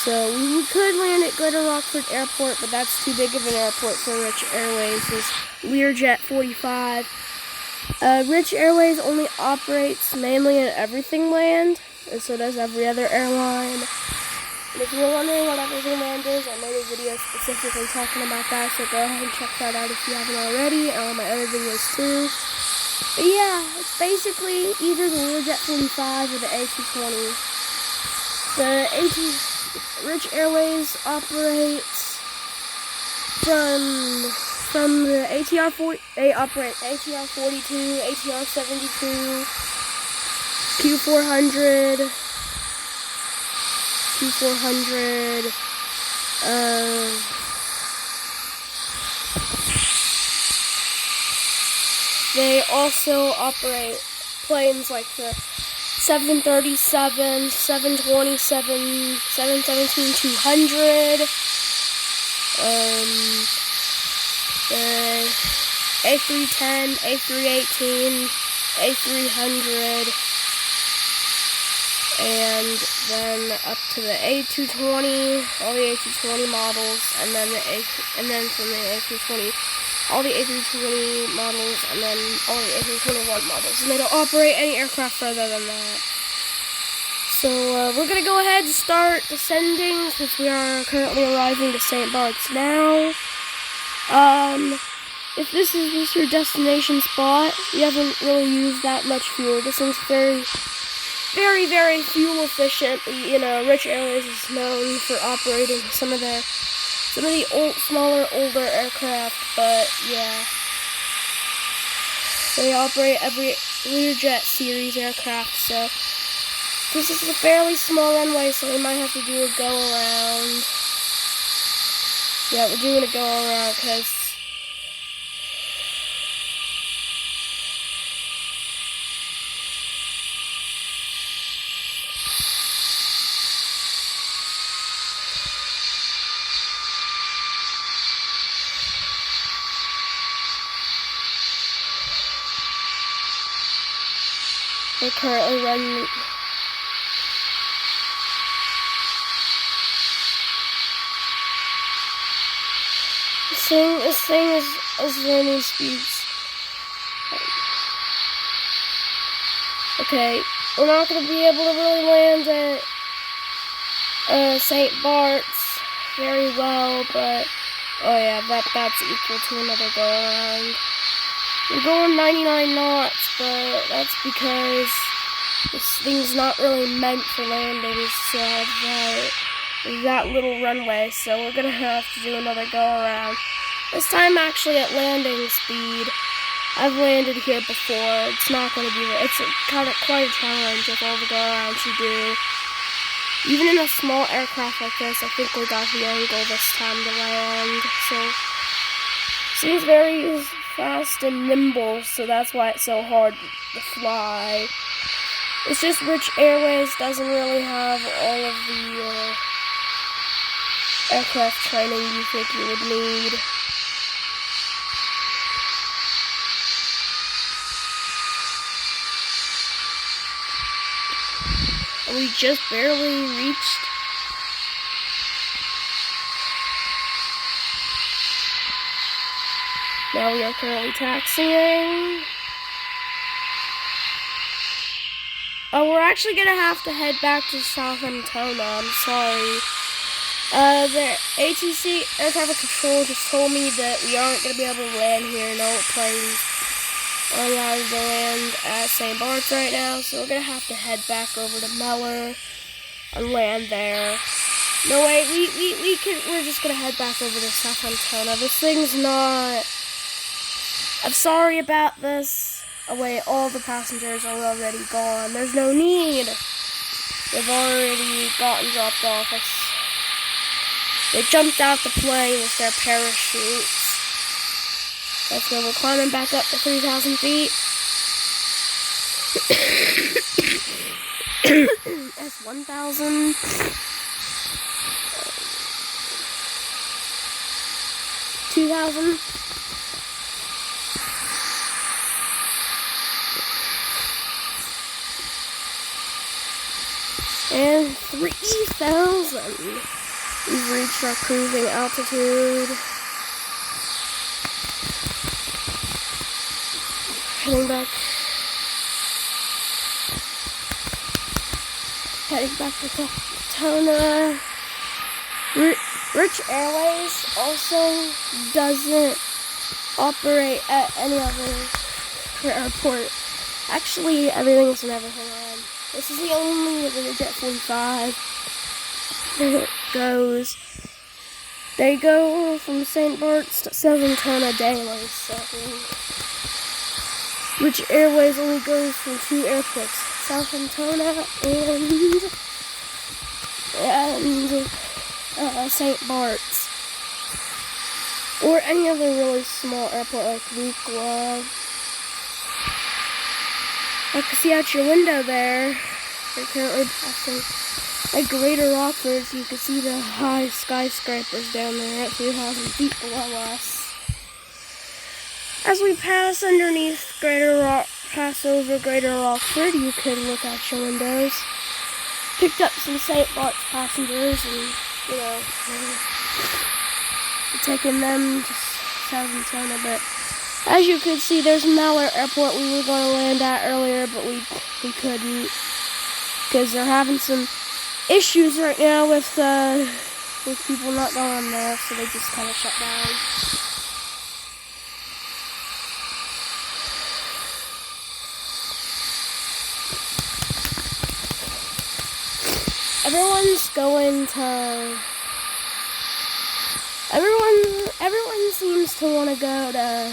So we could land at Greater Rockford Airport, but that's too big of an airport for Rich Airways. It's Learjet 45. Rich Airways only operates mainly in Everything Land, and so does every other airline. And if you're wondering what Everything Land is, I made a video specifically talking about that, so go ahead and check that out if you haven't already, and all my other videos too. But yeah, it's basically either the Learjet 45 or the A220. Rich Airways operates from the ATR 40. They operate ATR 42, ATR 72, Q400. Q400. They also operate planes like the 737, 727, 717-200, the A310, A318, A300, and then up to the A220, all the A220 models, and then from the A320, all the A320 models, and then all the A321 models. And they don't operate any aircraft further than that. So we're gonna go ahead and start descending since we are currently arriving to St. Bart's now. If this is just your destination spot, you haven't really used that much fuel. This thing's very, very fuel efficient. You know, Rich Airways is known for operating some of the smaller, older aircraft, but yeah, they operate every Learjet series aircraft. So this is a fairly small runway, so we might have to do a go around. Yeah, we're doing a go around because we're currently running. This thing is learning speeds. Okay, we're not going to be able to really land at St. Bart's very well, but oh yeah, that's equal to another go around. We're going 99 knots, but that's because this thing's not really meant for landings that little runway, so we're gonna have to do another go around. This time actually at landing speed. I've landed here before. It's not gonna be, it's quite a challenge with all the go arounds you do. Even in a small aircraft like this, I think we got the angle this time to land, so it seems very fast and nimble, so that's why it's so hard to fly. It's just Rich Airways doesn't really have all of the aircraft training you think you would need. And we just barely reached. Now we are currently taxiing. Oh, we're actually gonna have to head back to Southampton. I'm sorry. The ATC Air Traffic Control just told me that we aren't gonna be able to land here. No planes are allowed to land at St. Bart's right now, so we're gonna have to head back over to Mellor and land there. No, wait, we're just gonna head back over to Southampton. This thing's not. I'm sorry about this. Oh wait, all the passengers are already gone. There's no need. They've already gotten dropped off. They jumped out the plane with their parachutes. Let's go. We're climbing back up to 3,000 feet. That's 1,000. 2,000. And 3,000. We've reached our cruising altitude. Heading back to Daytona. Rich Airways also doesn't operate at any other airport. Actually, everything's in everything on. This is the only Jet 45 that goes. They go from St. Bart's to Southampton daily, so Rich Airways only goes from 2 airports, Southampton and St. Bart's, or any other really small airport like Lukla. I can see out your window there. We're currently passing at Greater Rockford, so you can see the high skyscrapers down there at 3,000 feet below us. As we pass over Greater Rockford, you can look out your windows. Picked up some St. Bart's passengers and, taking them to Southampton a bit. As you can see, there's Mallet Airport we were going to land at earlier, but we couldn't because they're having some issues right now with people not going there, so they just kind of shut down. Everyone seems to want to go to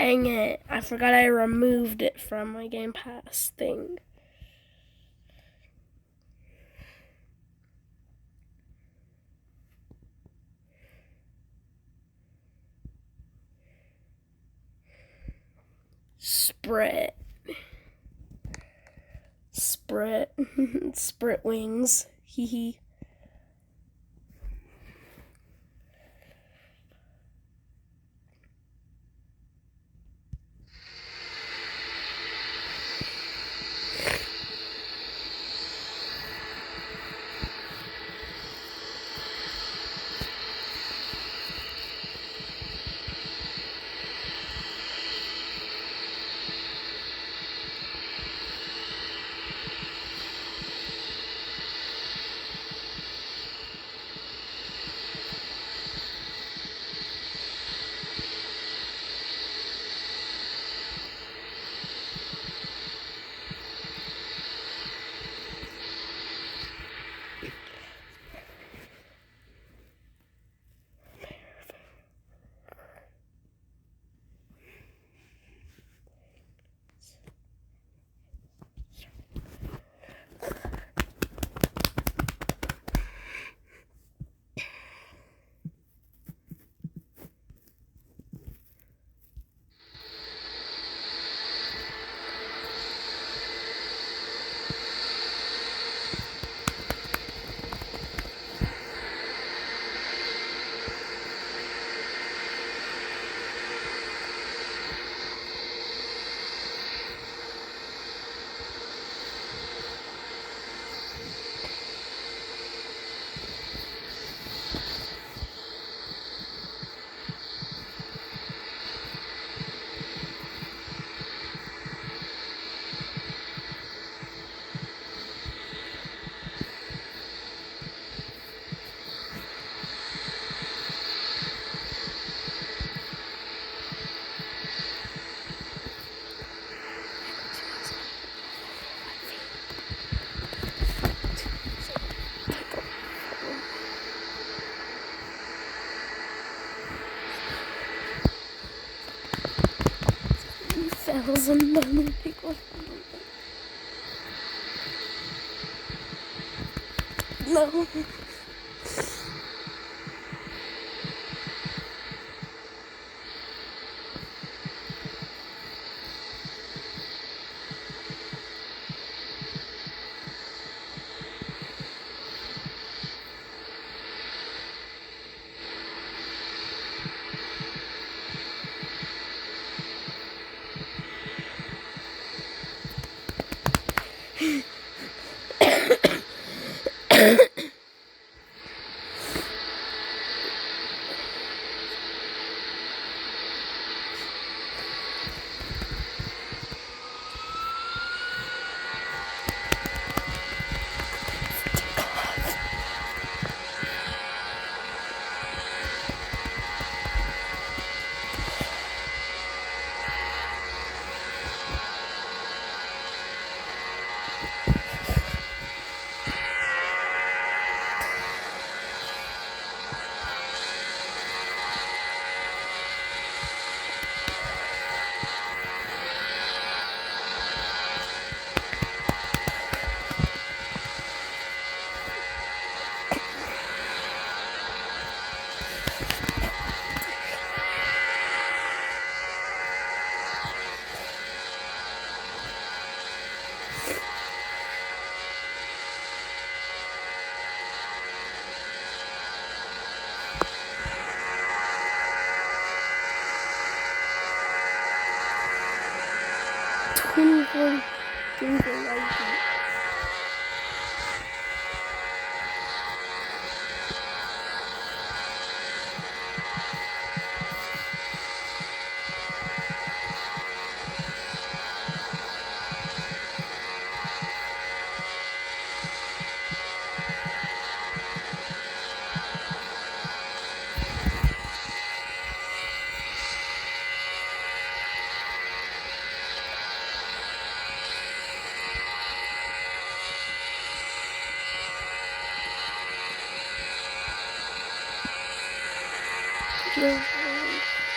Dang it. I forgot I removed it from my Game Pass thing. Sprit. Sprit wings. Hee hee. $1,000 pickle. No.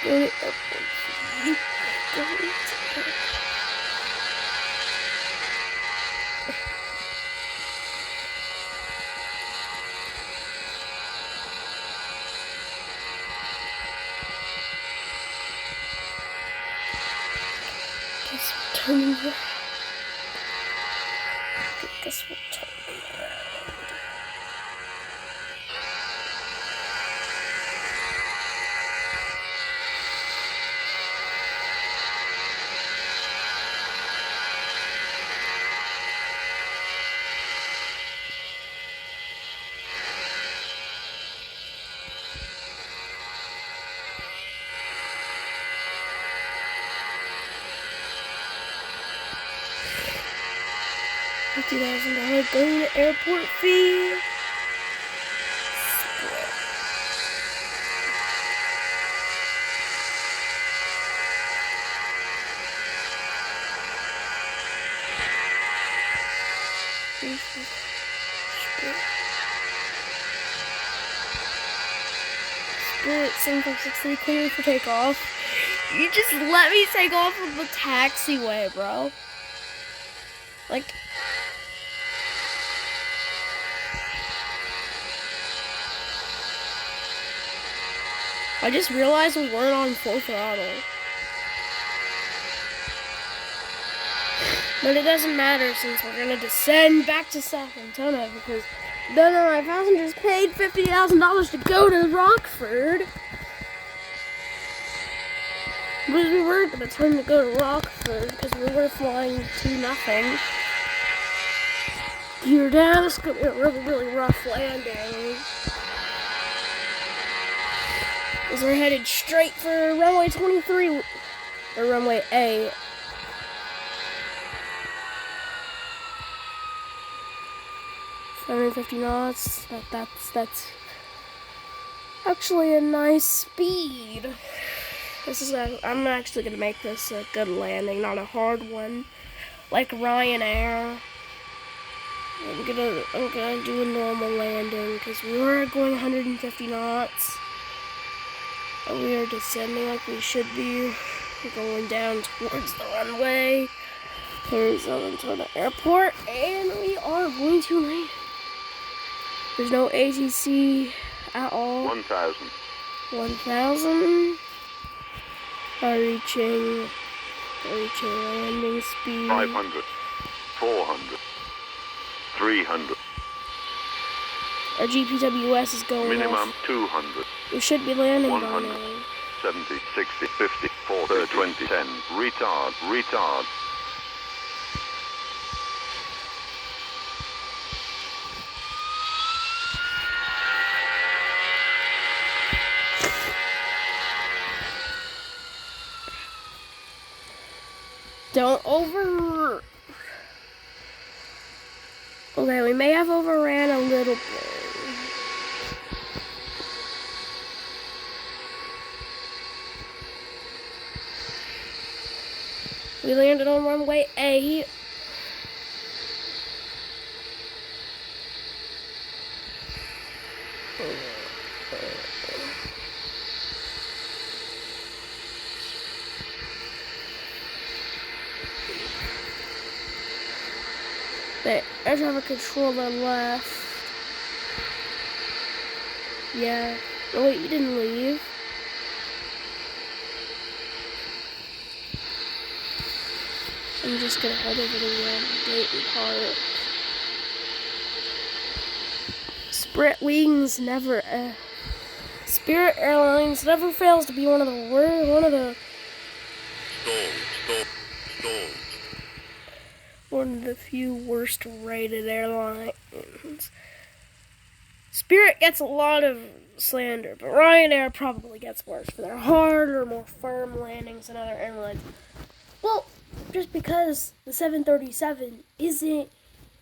Go to airport. going to... Guess we're turning around. Guess we're turning around. $50,000 going to airport fee. Spirit 763 clear for takeoff. You just let me take off from the taxiway, bro. Like, I just realized we weren't on full throttle. But it doesn't matter since we're gonna descend back to San Antonio because none of my passengers paid $50,000 to go to Rockford. Because we weren't gonna turn to go to Rockford because we were flying to nothing. Gear down, it's gonna be a really, really rough landing. Because we're headed straight for runway 23, or runway A. $150 knots. That's actually a nice speed. I'm actually gonna make this a good landing, not a hard one, like Ryanair. I'm gonna do a normal landing because we were going 150 knots. And we are descending like we should be. We're going down towards the runway, towards San Antonio Airport, and we are going to land. There's no ATC at all. 1,000. 1,000. Are reaching landing speed. 500. 400. 300. Our GPWS is going Minimum off. 200. We should be landing by 100. now. 70, 60, 50, 40, 20, 10. Retard. Don't over... Okay, we may have overran a little bit. We landed on runway A. The air traffic controller left. Yeah. Oh wait, you didn't leave. I'm just gonna head over to the Dayton Park. Spirit Airlines never fails to be one of the few worst rated airlines. Spirit gets a lot of slander, but Ryanair probably gets worse for their harder, more firm landings than other airlines. Well, just because the 737 isn't,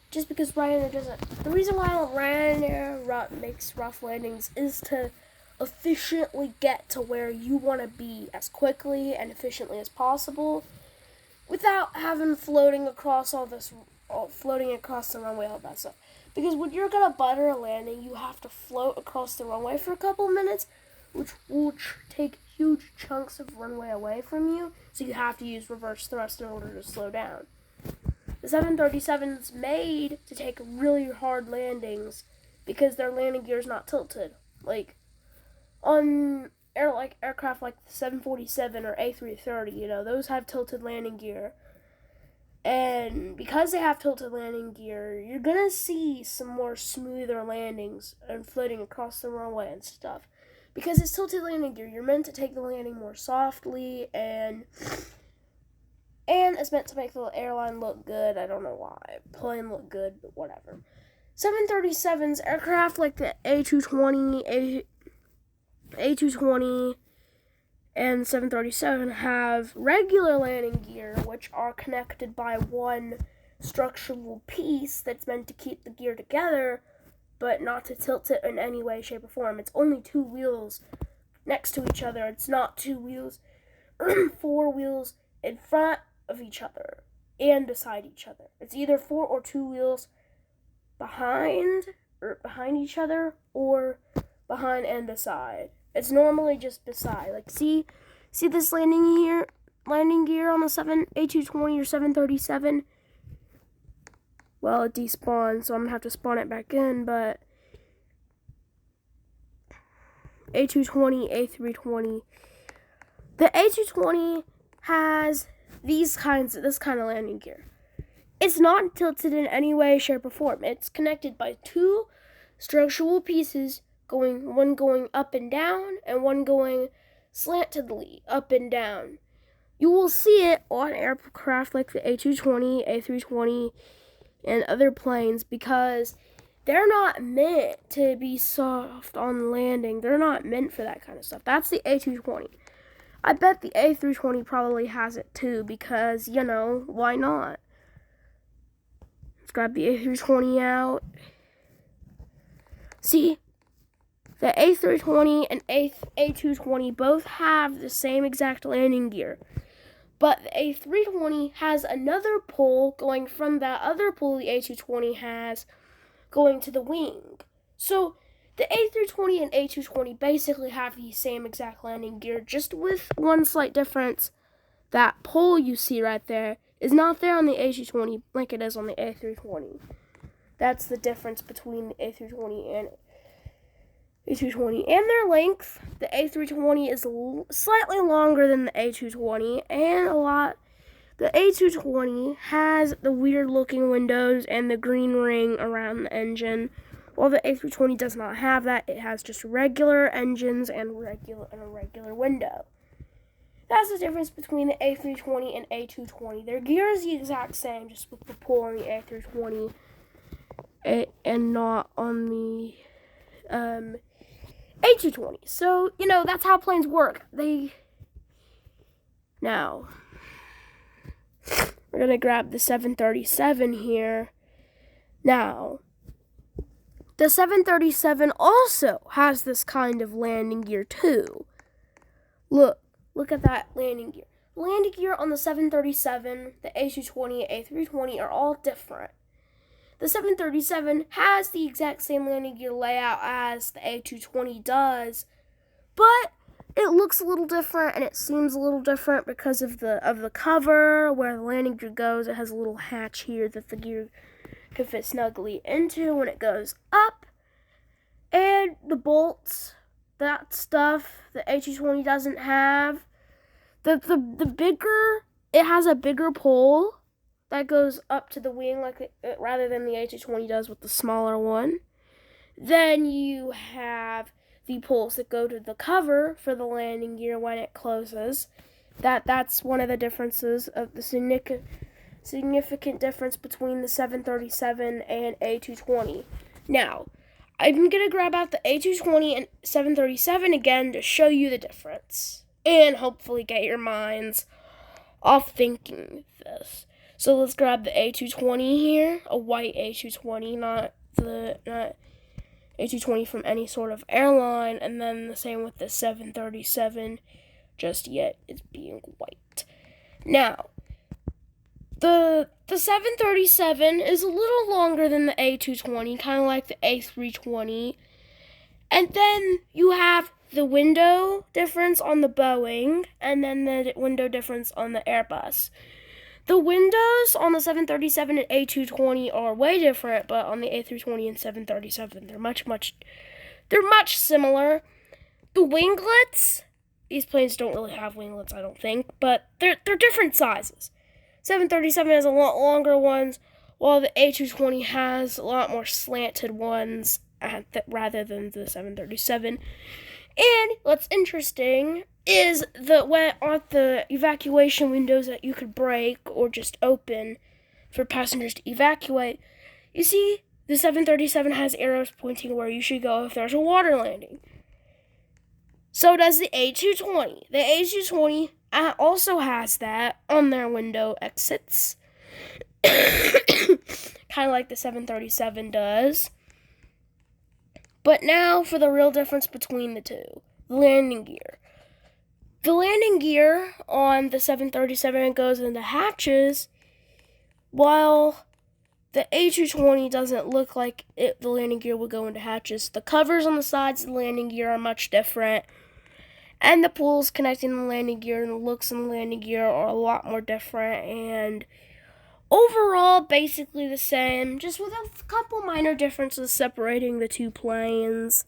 just because Ryanair doesn't. The reason why Ryanair makes rough landings is to efficiently get to where you want to be as quickly and efficiently as possible without having floating across the runway, all that stuff. Because when you're gonna butter a landing, you have to float across the runway for a couple of minutes, which will take huge chunks of runway away from you, so you have to use reverse thrust in order to slow down. The 737's made to take really hard landings because their landing gear is not tilted. Like on aircraft like the 747 or A330, those have tilted landing gear. And because they have tilted landing gear, you're gonna see some more smoother landings and floating across the runway and stuff. Because it's tilted landing gear, you're meant to take the landing more softly, and it's meant to make the airline look good. I don't know why. Plane look good, but whatever. 737's aircraft like the A220, A220, and 737 have regular landing gear, which are connected by one structural piece that's meant to keep the gear together, but not to tilt it in any way, shape, or form. It's only 2 wheels next to each other. It's not 2 wheels, 4 wheels in front of each other and beside each other. It's either 4 or 2 wheels behind each other, or behind and beside. It's normally just beside. Like, see this landing gear on the A220 or 737? Well, it despawned, so I'm going to have to spawn it back in, but A220, A320. The A220 has this kind of landing gear. It's not tilted in any way, shape, or form. It's connected by 2 structural pieces, one going up and down, and one going slantedly up and down. You will see it on aircraft like the A220, A320, and other planes because they're not meant to be soft on landing. They're not meant for that kind of stuff. That's the A220. I bet the A320 probably has it too because, why not? Let's grab the A320 out. See, the A320 and A220 both have the same exact landing gear. But the A320 has another pole going from that other pole the A220 has going to the wing. So the A320 and A220 basically have the same exact landing gear, just with one slight difference. That pole you see right there is not there on the A220 like it is on the A320. That's the difference between the A320 and A220. And their length, the A320 is slightly longer than the A220, and the A220 has the weird looking windows and the green ring around the engine, while the A320 does not have that. It has just regular engines and a regular window. That's the difference between the A320 and A220. Their gear is the exact same, just with the pull on the A320 and not on the A220. So, that's how planes work. Now, we're going to grab the 737 here. Now, the 737 also has this kind of landing gear too. Look at that landing gear. The landing gear on the 737, the A220, A320 are all different. The 737 has the exact same landing gear layout as the A220 does, but it looks a little different and it seems a little different because of the cover where the landing gear goes. It has a little hatch here that the gear can fit snugly into when it goes up, and the bolts, that stuff the A220 doesn't have. The bigger, it has a bigger pole that goes up to the wing rather than the A220 does with the smaller one. Then you have the poles that go to the cover for the landing gear when it closes. That's one of the differences of the significant difference between the 737 and A220. Now, I'm going to grab out the A220 and 737 again to show you the difference and hopefully get your minds off thinking this. So let's grab the A220 here, a white A220, not A220 from any sort of airline, and then the same with the 737, just yet it's being white. Now, the 737 is a little longer than the A220, kind of like the A320, And then you have the window difference on the Boeing, and then the window difference on the Airbus. The windows on the 737 and A220 are way different, but on the A320 and 737, they're much similar. The winglets, these planes don't really have winglets, I don't think, but they're different sizes. 737 has a lot longer ones, while the A220 has a lot more slanted ones rather than the 737. And what's interesting is the evacuation windows that you could break or just open for passengers to evacuate. You see, the 737 has arrows pointing where you should go if there's a water landing. So does the A220. The A220 also has that on their window exits. Kind of like the 737 does. But now for the real difference between the two. The landing gear. The landing gear on the 737 goes into hatches, while the A220 doesn't look like the landing gear will go into hatches. The covers on the sides of the landing gear are much different, and the pulleys connecting the landing gear and the looks on the landing gear are a lot more different, and overall basically the same, just with a couple minor differences separating the two planes.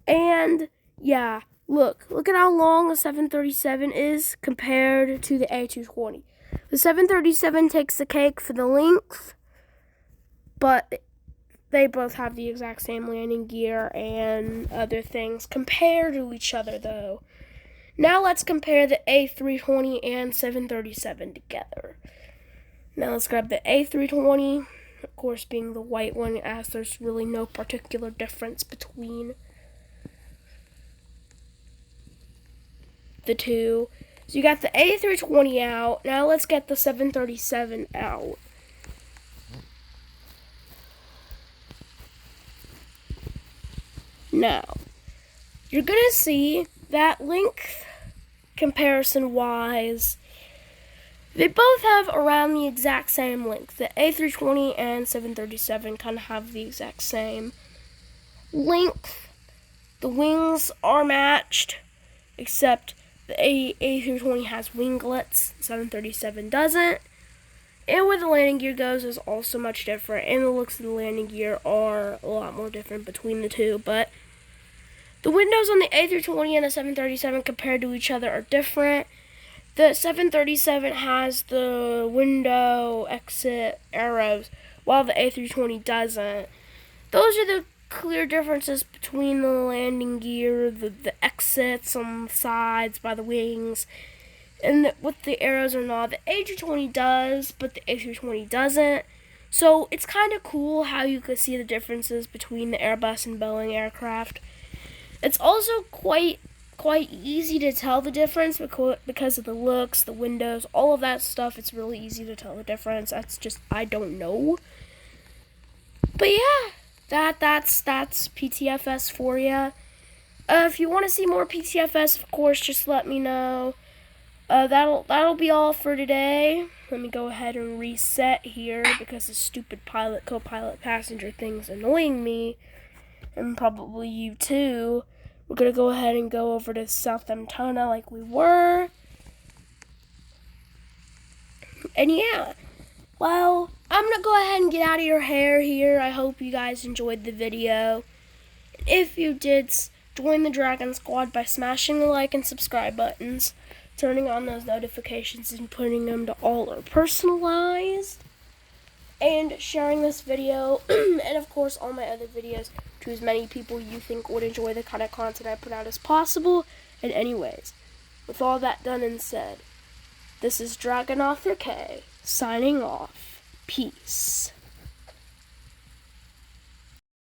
And yeah, look at how long the 737 is compared to the A220. The 737 takes the cake for the length, but they both have the exact same landing gear and other things compared to each other, though. Now let's compare the A320 and 737 together. Now let's grab the A320, of course being the white one, as there's really no particular difference between the two. So you got the A320 out. Now let's get the 737 out. Now, you're going to see that length comparison-wise, they both have around the exact same length. The A320 and 737 kind of have the exact same length. The wings are matched, except the A320 has winglets, 737 doesn't. And where the landing gear goes is also much different, and the looks of the landing gear are a lot more different between the two. But the windows on the A320 and the 737 compared to each other are different. The 737 has the window exit arrows, while the A320 doesn't. Those are the clear differences between the landing gear, the exits on the sides by the wings, and with the arrows or not. The A320 does, but the A320 doesn't. So it's kind of cool how you could see the differences between the Airbus and Boeing aircraft. It's also quite easy to tell the difference because of the looks, the windows, all of that stuff. It's really easy to tell the difference. That's just, I don't know. But yeah, that's PTFS for you. If you want to see more PTFS, of course, just let me know. That'll be all for today. Let me go ahead and reset here because the stupid pilot, co-pilot, passenger thing's annoying me, and probably you too. We're gonna go ahead and go over to Southampton like we were. And yeah, well, I'm gonna go ahead and get out of your hair here. I hope you guys enjoyed the video. If you did, join the Dragon Squad by smashing the like and subscribe buttons, turning on those notifications and putting them to all or personalized, and sharing this video and of course all my other videos to as many people you think would enjoy the kind of content I put out as possible. And anyways, with all that done and said, this is Dragon Author K signing off. Peace.